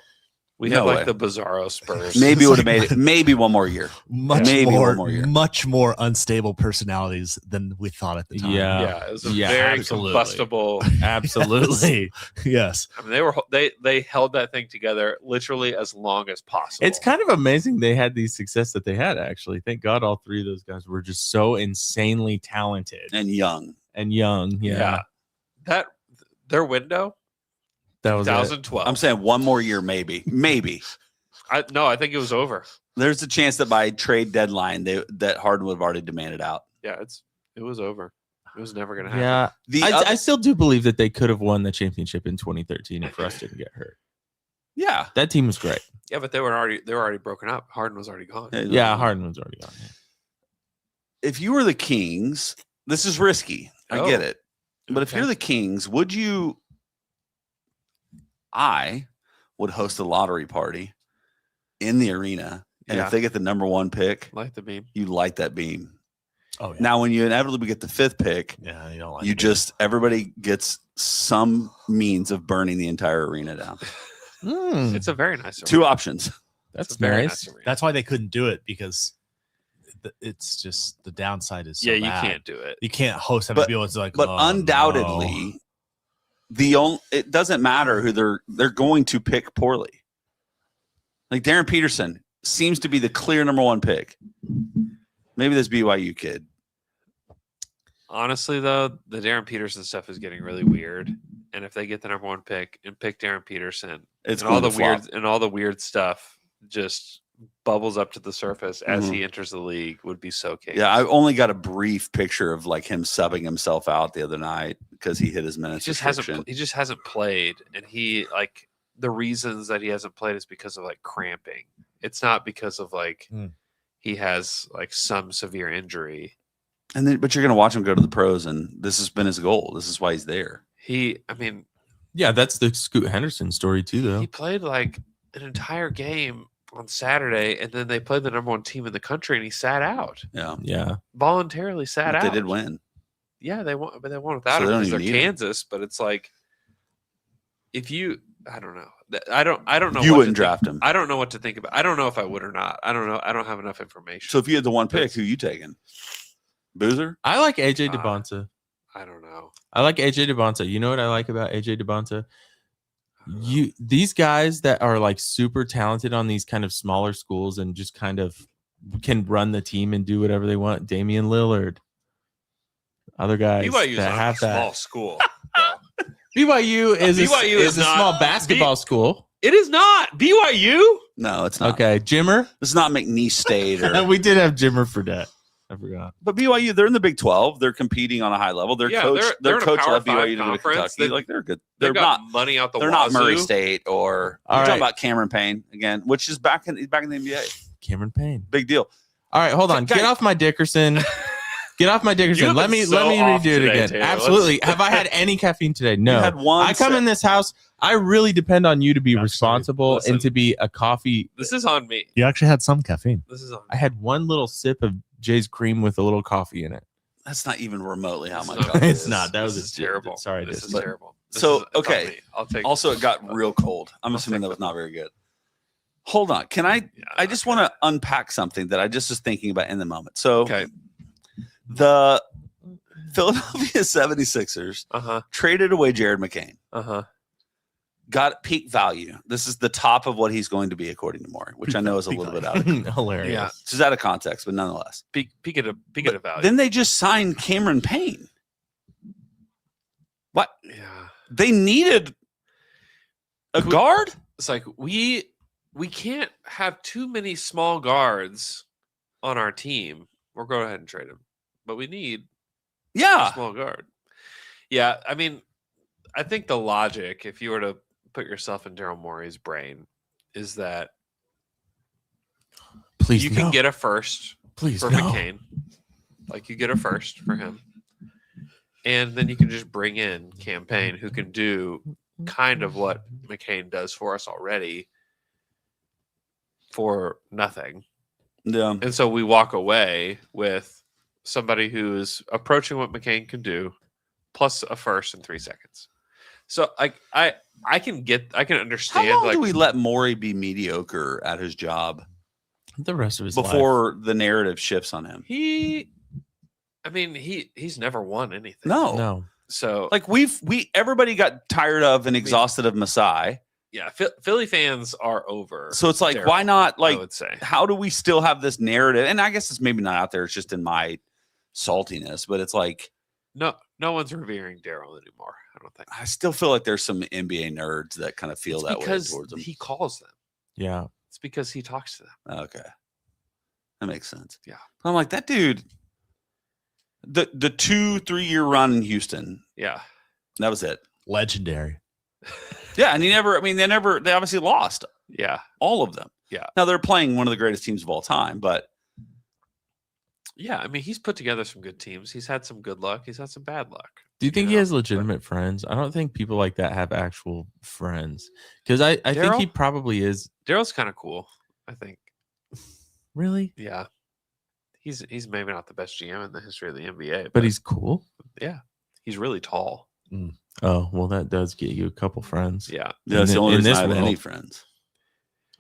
We No have like way. the Bizarro Spurs. Maybe would have made it maybe one more year. Maybe one more year. much more unstable personalities than we thought at the time. Yeah. Yeah, it was a Yeah, very absolutely. combustible. Absolutely. Yes. I mean, they held that thing together literally as long as possible. It's kind of amazing they had the success that they had, actually. Thank God all three of those guys were just so insanely talented And young. and young. Yeah. That their window, That was it. 2012. I'm saying one more year, maybe. Maybe. I think it was over. There's a chance that by trade deadline that Harden would have already demanded out. Yeah, it was over. It was never gonna happen. Yeah. The I other- still do believe that they could have won the championship in 2013 if Russ didn't get hurt. Yeah. That team was great. Yeah, but they were already broken up. Harden was already gone. Yeah, Harden was already gone. If you were the Kings, this is risky. I get it. But if you're the Kings, I would host a lottery party in the arena. And if they get the number 1 pick, light the beam. You light that beam. Oh, yeah. Now, when you inevitably get the 5th pick, you don't like everybody gets some means of burning the entire arena down. It's a very nice arena. 2 options. That's very nice. nice arena. That's why they couldn't do it, because it's just the downside is so you bad. can't do it. You can't host everybody. It's like, but oh, undoubtedly, it doesn't matter who they're going to pick poorly. Like Darren Peterson seems to be the clear number 1 pick. Maybe this BYU kid. Honestly, though, the Darren Peterson stuff is getting really weird. And if they get the number 1 pick and pick Darren Peterson, it's and all the weird stuff just bubbles up to the surface as he enters the league, would be so chaos. Yeah, I only got a brief picture of like him subbing himself out the other night because he hit his minutes. He just hasn't played, and the reasons that he hasn't played is because of like cramping. It's not because of like he has like some severe injury. But you're gonna watch him go to the pros, and this has been his goal. This is why he's there. Yeah, that's the Scoot Henderson story too, though. He played like an entire game on Saturday, and then they played the number 1 team in the country, and he sat out. Yeah, voluntarily sat out. They did win. Yeah, they won, but they won without him because they're Kansas. But it's like, if you, I don't know. I don't know. You wouldn't draft him. I don't know what to think about. I don't know if I would or not. I don't know. I don't have enough information. So if you had the 1 pick, who you taking? Boozer? I like AJ DeBonta. I don't know. I like AJ DeBonta. You know what I like about AJ DeBonta? These guys that are like super talented on these kind of smaller schools and just kind of can run the team and do whatever they want. Damian Lillard, other guys BYU's that have that. Small school. BYU is BYU is a not- small basketball school. It is not BYU. No, it's not. Okay, Jimmer. This is not McNeese State. Or, We did have Jimmer Fredette. I forgot. but BYU, they're in the Big 12. They're competing on a high level. Their coach they're in a coach Power left 5 BYU to go to conference. Kentucky. They're good. They've They're got not money out the They're not Murray wazoo. State or All you're right. talking about Cameron Payne again, which is back in the NBA. Cameron Payne. Big deal. All right, hold on. Get off my Dickerson. Get off my Dickerson. have Let been me so redo off it today, again. Taylor. Absolutely. Have I had any caffeine today? No. You had one I come sip. in this house. I really depend on you to be Absolutely. responsible Listen. and to be a coffee. This is on me. You actually had some caffeine. This is on me. I had one little sip of Jay's cream with a little coffee in it. That's not even remotely how much. It's coffee It's is. not. That was This is a terrible. Sorry, This is but terrible. So, It's on okay. me. I'll take. Also, it got real cold. I'm assuming that was not very good. Hold on. Can I? I just want to unpack something that I just was thinking about in the moment. So, Okay. the Philadelphia 76ers traded away Jared McCain. Got peak value. This is the top of what he's going to be, according to Maury, which I know is a little bit out of context. hilarious. Yeah. It's out of context, but nonetheless. Peak of value. Then they just signed Cameron Payne. What? Yeah. They needed a guard? It's like we can't have too many small guards on our team. We'll go ahead and trade him, but we need a small guard. Yeah, I mean, I think the logic, if you were to put yourself in Daryl Morey's brain, is that Please, you no. can get a first Please, for no. McCain, like you get a first for him, and then you can just bring in Campaign, who can do kind of what McCain does for us already for nothing. Yeah. And so we walk away with somebody who's approaching what McCain can do, plus a first in 3 seconds. So I can understand. How long like, do we let Maury be mediocre at his job The rest of his life. before the narrative shifts on him? he's never won anything. No. So Like everybody got tired of and exhausted of Masai. yeah, Philly fans are over. So it's like, Daryl, why not? I Like, would say. how do we still have this narrative? And I guess it's maybe not out there. It's just in my saltiness, but it's like, No one's revering Daryl anymore. I don't think. I still feel like there's some NBA nerds that kind of feel It's that way because towards him. he calls them. Yeah. It's because he talks to them. Okay. That makes sense. Yeah. But I'm like, that dude, the 2-3 year run in Houston, Yeah. that was it. Legendary. Yeah, and they obviously lost. Yeah. All of them. Yeah. Now they're playing one of the greatest teams of all time, but Yeah, I mean, he's put together some good teams. He's had some good luck. He's had some bad luck. Do you think he has legitimate friends? I don't think people like that have actual friends. Because I think he probably is. Daryl's kind of cool, I think. Really? Yeah. He's maybe not the best GM in the history of the NBA. But he's cool. Yeah. He's really tall. Oh, well, that does get you a couple friends. Yeah. That's the only reason I have any world. friends.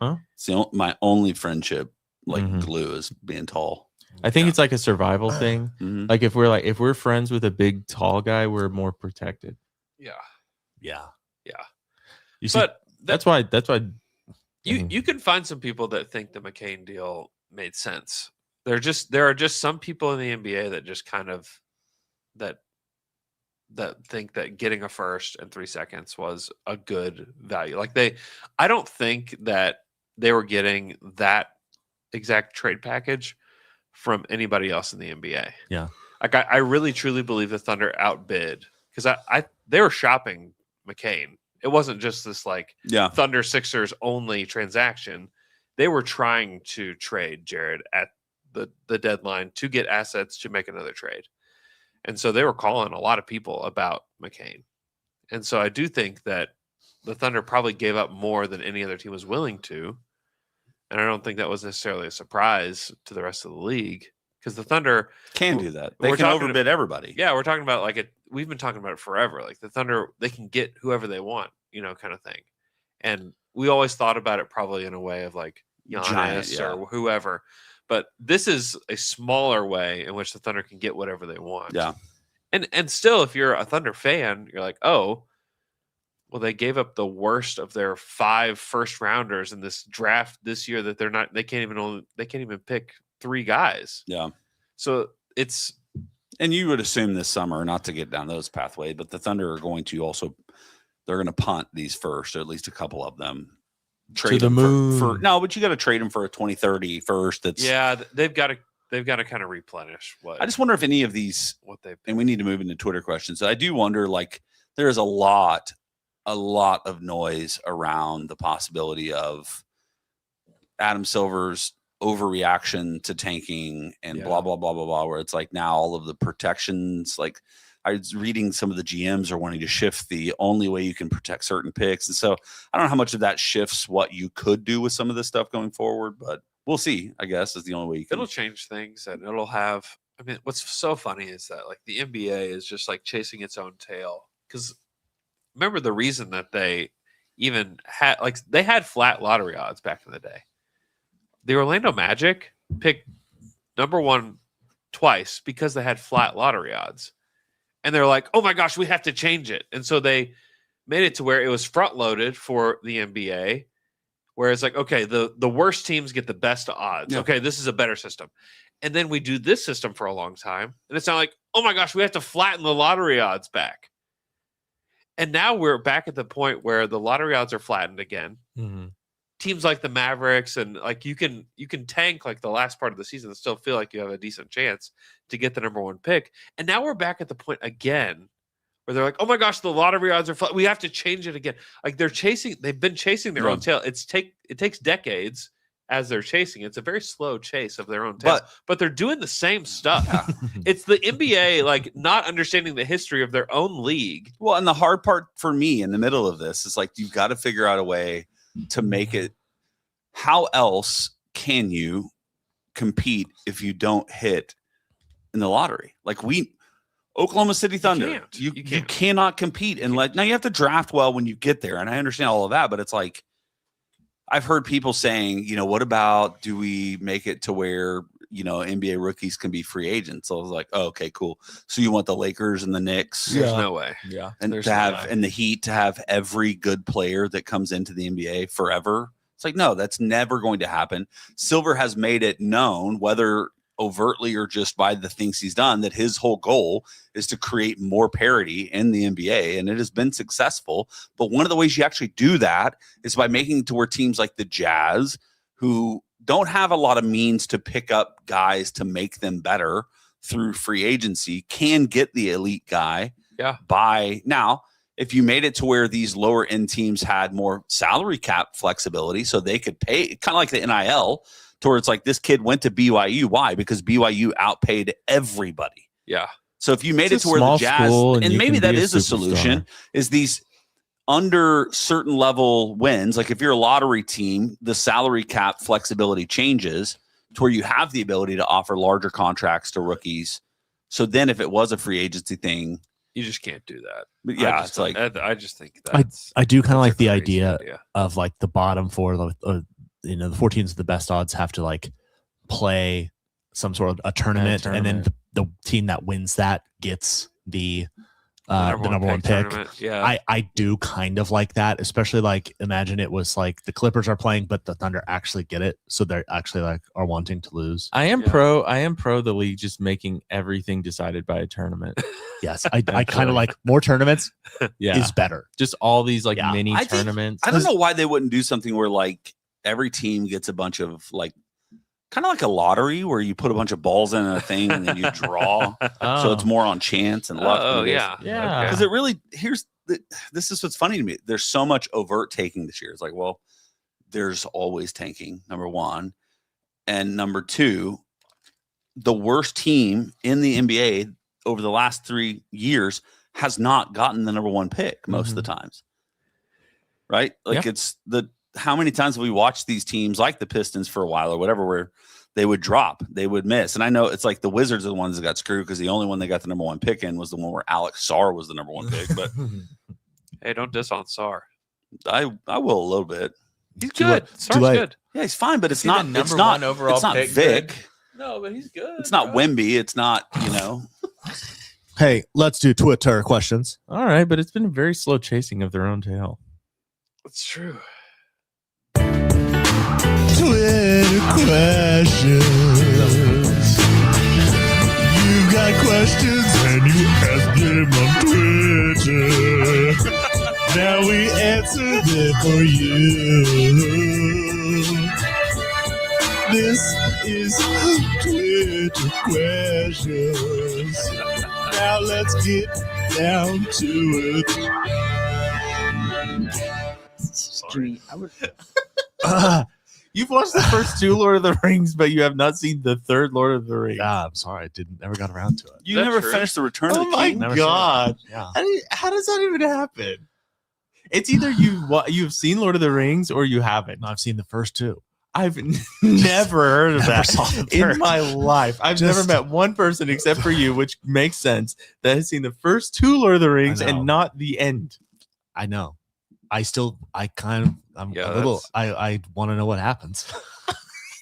Huh? It's my only friendship, glue, is being tall. I think it's like a survival thing. Like if we're friends with a big tall guy, we're more protected. Yeah. Yeah. You see, But that's why you can find some people that think the McCain deal made sense. There are just some people in the NBA that just kind of that think that getting a first and 3 seconds was a good value. Like I don't think that they were getting that exact trade package from anybody else in the NBA. Yeah. Like I really truly believe the Thunder outbid because they were shopping McCain. It wasn't just this Thunder Sixers only transaction. They were trying to trade Jared at the deadline to get assets to make another trade. And so they were calling a lot of people about McCain. And so I do think that the Thunder probably gave up more than any other team was willing to. And I don't think that was necessarily a surprise to the rest of the league because the Thunder can do that. They can overbid everybody. Yeah, we're talking about we've been talking about it forever. Like the Thunder, they can get whoever they want, kind of thing. And we always thought about it probably in a way of like Giannis or whoever. But this is a smaller way in which the Thunder can get whatever they want. Yeah. And still, if you're a Thunder fan, you're like, oh, well, they gave up the worst of their 5 first rounders in this draft this year that they can't even pick 3 guys. Yeah. So and you would assume this summer, not to get down those pathway, but the Thunder are going to they're going to punt these first, or at least a couple of them. Trade to the moon. But you got to trade them for a 2030 first. They've got to kind of replenish I just wonder if any of these and we need to move into Twitter questions. I do wonder, there is a lot of noise around the possibility of Adam Silver's overreaction to tanking and blah blah blah blah blah, where it's like now all of the protections, I was reading some of the GMs are wanting to shift the only way you can protect certain picks. And so I don't know how much of that shifts what you could do with some of this stuff going forward, but we'll see, I guess, is the only way you can. It'll change things and it'll have, what's so funny is that the NBA is just chasing its own tail. Because remember the reason that they even had, they had flat lottery odds back in the day. The Orlando Magic picked number 1 twice because they had flat lottery odds. And they're like, oh my gosh, we have to change it. And so they made it to where it was front loaded for the NBA, where it's okay, the worst teams get the best odds. Yeah. Okay, this is a better system. And then we do this system for a long time. And it's not like, oh my gosh, we have to flatten the lottery odds back. And now we're back at the point where the lottery odds are flattened again. Mm-hmm. Teams like the Mavericks and you can tank the last part of the season and still feel like you have a decent chance to get the number 1 pick. And now we're back at the point again where they're like, oh my gosh, the lottery odds are flat. We have to change it again. They've been chasing their own tail. It takes decades as they're chasing. It's a very slow chase of their own tail, but they're doing the same stuff. It's the NBA not understanding the history of their own league. Well, and the hard part for me in the middle of this is you've got to figure out a way to make it. How else can you compete if you don't hit in the lottery? Oklahoma City Thunder, you cannot compete unless now you have to draft well when you get there. And I understand all of that, but it's I've heard people saying, what about, do we make it to where, NBA rookies can be free agents? So I was like, oh, okay, cool. So you want the Lakers and the Knicks? There's no way. Yeah. And and the Heat to have every good player that comes into the NBA forever. It's no, that's never going to happen. Silver has made it known, whether overtly or just by the things he's done, that his whole goal is to create more parity in the NBA, and it has been successful. But one of the ways you actually do that is by making it to where teams like the Jazz, who don't have a lot of means to pick up guys to make them better through free agency, can get the elite guy by now. if you made it to where these lower end teams had more salary cap flexibility so they could pay, kind of like the NIL, to where it's like this kid went to BYU. Why? Because BYU outpaid everybody. Yeah. So if you made It's it a to where the small Jazz, school and and you maybe can that be a is a solution, superstar. is these under certain level wins. Like if you're a lottery team, the salary cap flexibility changes to where you have the ability to offer larger contracts to rookies. So then if it was a free agency thing, You just can't do that. but yeah, I it's like, I just think that's I do kind of that's a like the crazy idea of like the bottom four, the 4 teams with the best odds have to like play some sort of a tournament, and then the team that wins that gets the number one pick. Yeah. I do kind of like that, especially like imagine it was like the Clippers are playing, but the Thunder actually get it, so they're actually like are wanting to lose. I am pro the league just making everything decided by a tournament. Yes, I kind of like more tournaments. Yeah, is better. Just all these like mini I think- tournaments. I don't know why they wouldn't do something where like every team gets a bunch of like, kind of like a lottery where you put a bunch of balls in a thing and then you draw. So it's more on chance and luck. Oh, than it is. yeah. Because it really, this is what's funny to me. There's so much overt taking this year. It's like, well, there's always tanking, number one. And number two, the worst team in the NBA over the last 3 years has not gotten the number one pick most of the times. Right? Like it's how many times have we watched these teams like the Pistons for a while or whatever, where they would drop, they would miss. And I know it's like the Wizards are the ones that got screwed because the only one they got the number one pick in was the one where Alex Sarr was the number one pick. But Hey, don't diss on Sarr. I will a little bit. He's good. Sarr's good. Yeah, he's fine, but it's he the not number it's not one overall it's not pick Vic. good? No, but he's good. It's not Wemby. It's not, Hey, let's do Twitter questions. All right, but it's been a very slow chasing of their own tail. That's true. Twitter questions. You got questions and you ask them on Twitter. Now we answer them for you. This is Twitter questions. Now let's get down to it. You've watched the first 2 Lord of the Rings, but you have not seen the 3rd Lord of the Rings. I'm sorry, never got around to it. You never finished the Return of the King. Oh my god! Yeah. How does that even happen? It's either you've seen Lord of the Rings or you haven't. No, I've seen the first 2. I've never heard of Never that saw the in third. my life. I've never met one person except for you, which makes sense, that has seen the first 2 Lord of the Rings I know. and not the end. I know. I'm a little. I want to know what happens.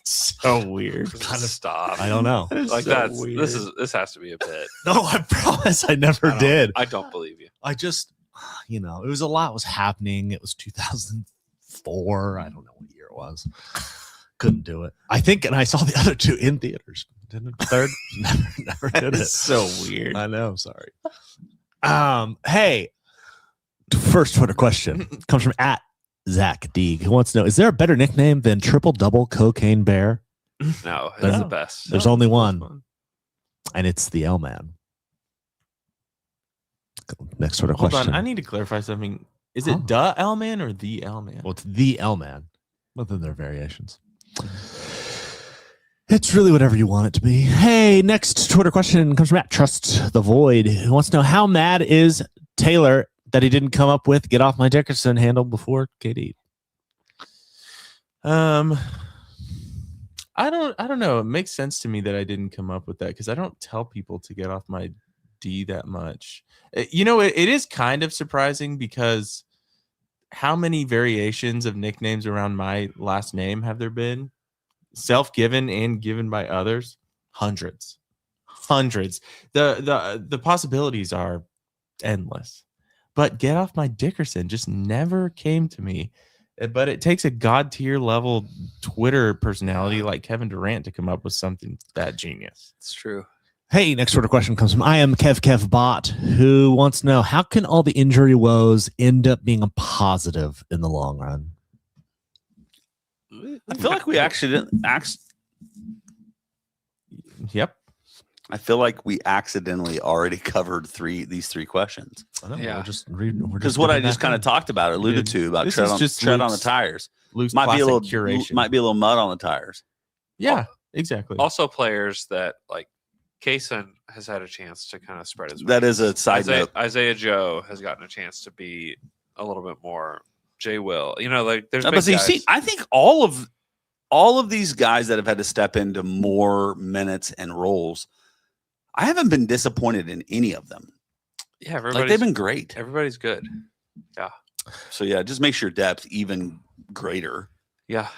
So weird. Kind of stop. I don't know. Like so that's weird. this has to be a bit. No, I promise I never did. I don't believe you. I just, it was a lot was happening. It was 2004. I don't know what year it was. Couldn't do it. I think, and I saw the other 2 in theaters. Didn't the third? Never did it. It's so weird. I know. Sorry. Hey, first Twitter question comes from @Zach Deeg, who wants to know: is there a better nickname than Triple Double Cocaine Bear? No, it's the best. There's only one, and it's the L Man. Next Twitter Hold question. on, I need to clarify something. Is it the L Man or the L Man? Well, it's the L Man. Well, then there are variations. It's really whatever you want it to be. Hey, next Twitter question comes from @Trust the Void, who wants to know: how mad is Taylor that he didn't come up with "Get Off My Dickerson" handle before KD? I don't know. It makes sense to me that I didn't come up with that because I don't tell people to get off my D that much. It is kind of surprising because how many variations of nicknames around my last name have there been? Self-given and given by others? Hundreds. The possibilities are endless. But "Get Off My Dickerson" just never came to me. But it takes a god tier level Twitter personality like Kevin Durant to come up with something that genius. It's true. Hey, next Twitter question comes from I am Kev Bot, who wants to know: how can all the injury woes end up being a positive in the long run? I feel like we actually didn't ask. Yep. I feel like we accidentally already covered these three questions. I know, Yeah. we're just reading. Because what I just kind of talked about, alluded to about This tread is on, just tread on the Luke's- tires. Luke's Might be a classic little curation. might be a little mud on the tires. Yeah, exactly. Also, players that like Kaysen has had a chance to kind of spread his wings. That is a side Isaiah, note. Isaiah Joe has gotten a chance to be a little bit more. Jay Will, like there's. No, big but you guys. see, I think all of these guys that have had to step into more minutes and roles, I haven't been disappointed in any of them. Yeah, Like everybody's they've been great. Everybody's good. Yeah. So yeah, just makes your depth even greater. Yeah.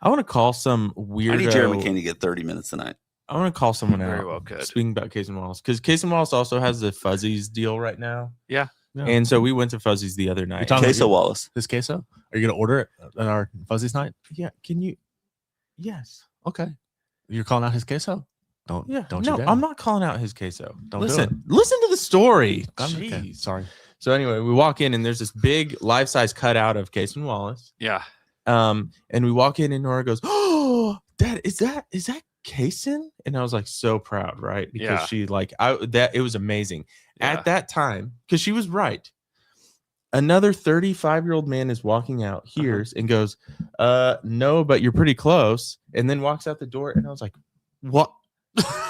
I want to call some weirdo. I need Jerry McCain to get 30 minutes tonight. I want to call someone Very out. well could. Speaking about Case and Wallace, because Case and Wallace also has the Fuzzies deal right now. Yeah. And so we went to Fuzzies the other night. Queso Wallace. His queso? Are you gonna order it at our Fuzzies night? Yeah. Can you? Yes. Okay. You're calling out his queso? Don't Yeah. don't no, you dare. I'm not calling out his queso. Don't do listen. Listen to the story. Okay, Jeez. sorry. So anyway, we walk in and there's this big life-size cutout of Case and Wallace. Yeah. And we walk in and Nora goes, "Oh, Dad, is that Kaysen?" And I was like so proud, right? Because Yeah. she it was amazing. Yeah. At that time, because she was right. Another 35-year-old man is walking out, hears and goes, no, but you're pretty close. And then walks out the door. And I was like, what?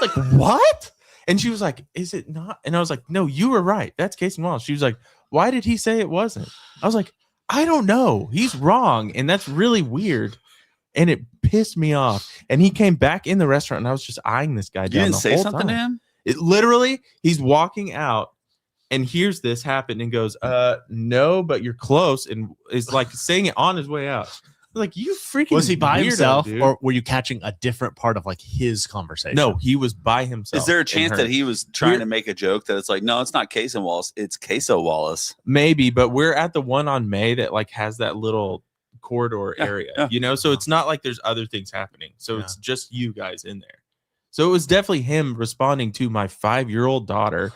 Like, what? And she was like, is it not? And I was like, no, you were right. That's Casey Wallace. She was like, why did he say it wasn't? I was like, I don't know. He's wrong. And that's really weird. And it pissed me off. And he came back in the restaurant and I was just eyeing this guy You down didn't the say whole something to time. him? It literally, he's walking out and hears this happen and goes, no, but you're close. And is like saying it on his way out. Like, you freaking Was he by weirdo, himself, dude. or were you catching a different part of like his conversation? No, he was by himself. Is there a and chance heard. that he was trying We're- to make a joke that it's like, no, it's not Queso Wallace, it's Queso Wallace? Maybe, but we're at the one on May that like has that little corridor Yeah, area, yeah. you know? So it's not like there's other things happening. So Yeah. it's just you guys in there. So it was definitely him responding to my 5-year-old daughter,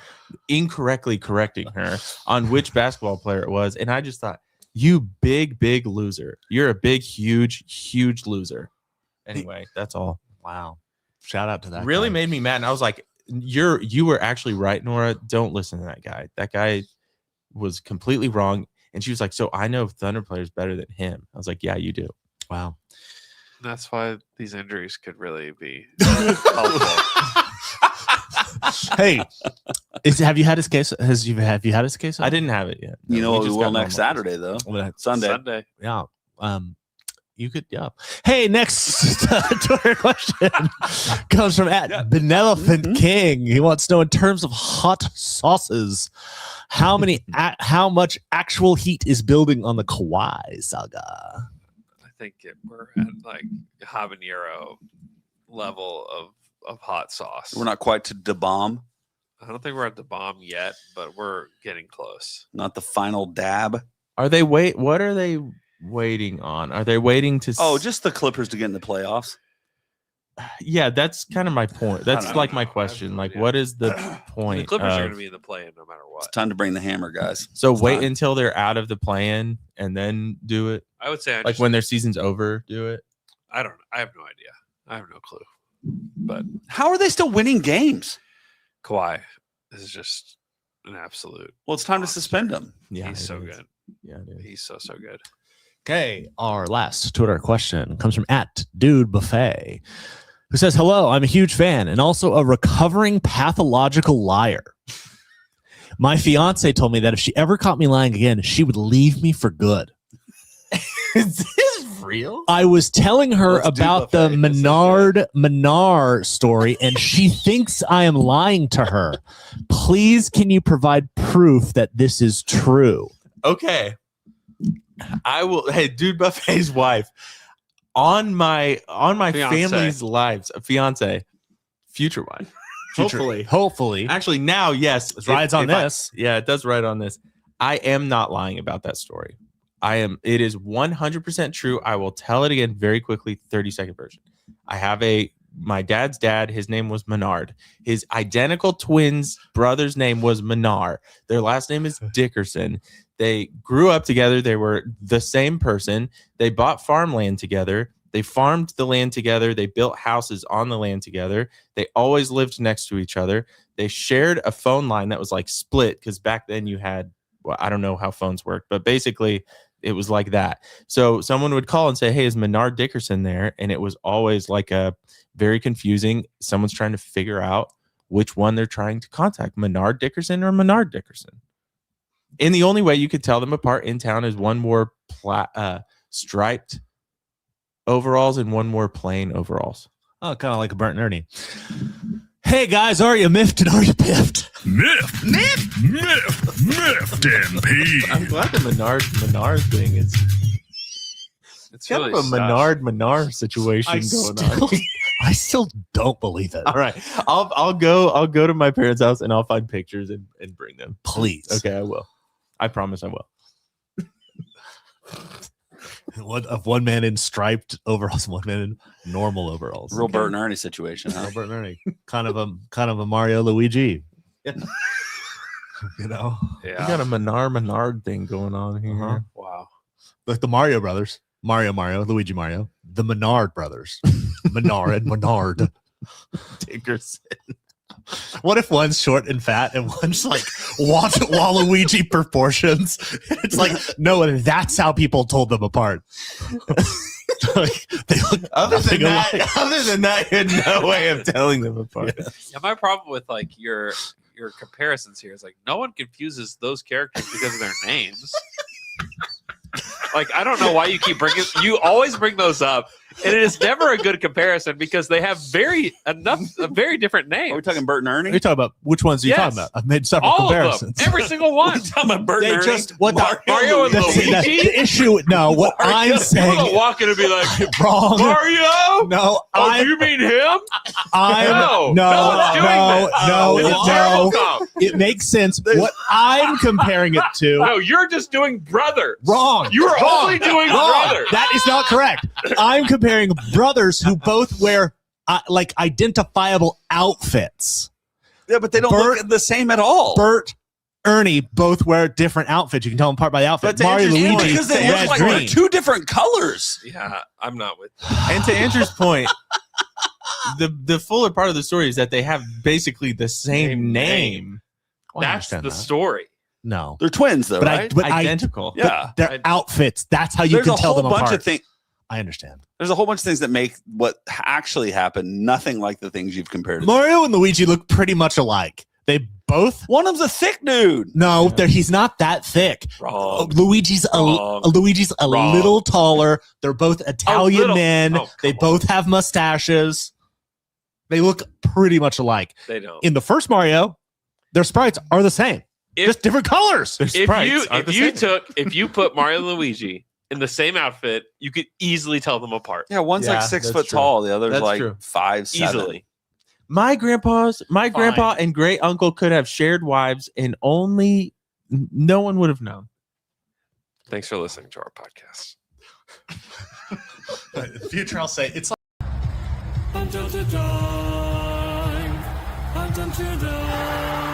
incorrectly correcting her on which basketball player it was. And I just thought, you big loser. You're a big, huge loser. Anyway, that's all. Wow. Shout out to that. Really guy. made me mad. And I was like, you were actually right, Nora. Don't listen to that guy. That guy was completely wrong. And she was like, so I know Thunder players better than him. I was like, yeah, you do. Wow. That's why these injuries could really be helpful. Hey, have you had his case? Have you had his case? I didn't have it yet. You know we what we just will got next normal. Saturday, though. Well, Sunday. Sunday. Yeah. You could, yeah. Hey, next Twitter question comes from at Benevolent King. He wants to know, in terms of hot sauces, how much actual heat is building on the Kawhi saga? I think we're at like habanero level of hot sauce. We're not quite to the bomb, I don't think we're at the bomb yet, but we're getting close. not the final dab. What are they waiting on? Are they waiting to Oh, just the Clippers to get in the playoffs. yeah, that's kind of my point. That's don't like know. my I have question. no like, idea. what is the The point? Clippers are of- going to be in the play-in no matter what. It's time to bring the hammer, guys. so It's wait time. until they're out of the plan and then do it. I would say Like when their season's over, do it. I don't. I have no idea. I have no clue. But How are they still winning games? Kawhi is just an absolute. Well, it's time to monster. suspend them. Yeah, He's it so is. good. Yeah, it is. He's so good. Okay, our last Twitter question comes from at Dude Buffet, who says, "Hello, I'm a huge fan and also a recovering pathological liar. My fiance told me that if she ever caught me lying again, she would leave me for good. Is this real? I was telling her Let's do about the Buffet. Menard story, and she thinks I am lying to her. Please, can you provide proof that this is true?" Okay. I will. Hey, Dude Buffet's wife on my Fiance. family's lives, fiance, future wife. Hopefully. Actually, now, yes. It rides on this. Yeah, it does ride on this. I am not lying about that story. It is 100% true. I will tell it again very quickly, 30-second version. I have my dad's dad, his name was Menard. His identical twins' brother's name was Menard. Their last name is Dickerson. They grew up together. They were the same person. They bought farmland together. They farmed the land together. They built houses on the land together. They always lived next to each other. They shared a phone line that was like split because back then you had, well, I don't know how phones work, but basically it was like that. So someone would call and say, hey, is Menard Dickerson there? And it was always like a very confusing. Someone's trying to figure out which one they're trying to contact, Menard Dickerson or Menard Dickerson. And the only way you could tell them apart in town is one wore striped overalls and one more plain overalls. Oh, kind of like a Bert and Ernie. Hey guys, are you miffed and are you piffed? Miffed and peeved. I'm glad the Menard thing is. It's kind really of a stuff. Menard situation going on. I still don't believe it. All right, I'll go to my parents' house and I'll find pictures and bring them. Please. Okay, I will. I promise I will. One man in striped overalls, one man in normal overalls. Real Bert and Ernie situation. Huh? Real Bert and Ernie. kind of a Mario Luigi. Yeah. You know? Yeah. We got a Menard thing going on here. Uh-huh. Wow. Like the Mario brothers. Mario, Luigi Mario. The Menard brothers. Menard. Dickerson. What if one's short and fat and one's like Waluigi proportions? It's like, no, that's how people told them apart. Like, they look Other nothing than alike. that, you had no way of telling them apart. Yeah, my problem with like your comparisons here is like no one confuses those characters because of their names. Like I don't know why you always bring those up, and it is never a good comparison because they have very different names. Are we talking Bert and Ernie? Are you talking about which ones are you talking about? I've made several All comparisons. of them, every single one. Talking about Bert and Ernie? Mario and Luigi. The issue, no, what I'm saying, I'm walking and be like, wrong. Mario? No, Oh, do you mean him? No, it makes sense. What I'm comparing it to. No, you're just doing brother. Wrong. You are only doing brother. That is not correct. I'm comparing brothers who both wear like identifiable outfits. Yeah, but they don't look the same at all. Bert, Ernie both wear different outfits. You can tell them apart by the outfit. But Mario, Luigi, because they look like they're two different colors. Yeah, I'm not with you. And to Andrew's point, the fuller part of the story is that they have basically the same name. Well, I That's understand the that. story. No, They're twins, though, right? Identical. Yeah. Their outfits. That's how you can tell them apart. Of things. I understand. There's a whole bunch of things that make what actually happened nothing like the things you've compared. Mario and Luigi look pretty much alike. They both. One of them's a thick dude. No, he's not that thick. Wrong. Luigi's a Wrong. little taller. They're both Italian little. men. Oh, they both have mustaches. They look pretty much alike. They don't. In the first Mario, their sprites are the same. Just different colors. If you put Mario and Luigi in the same outfit, you could easily tell them apart. Yeah, one's like 6 foot tall, the other's That's like true. 5'7". Easily. My grandpa and great uncle could have shared wives, and only no one would have known. Thanks for listening to our podcast. In the future, I'll say it's like. I'm down to dive. I'm down to dive.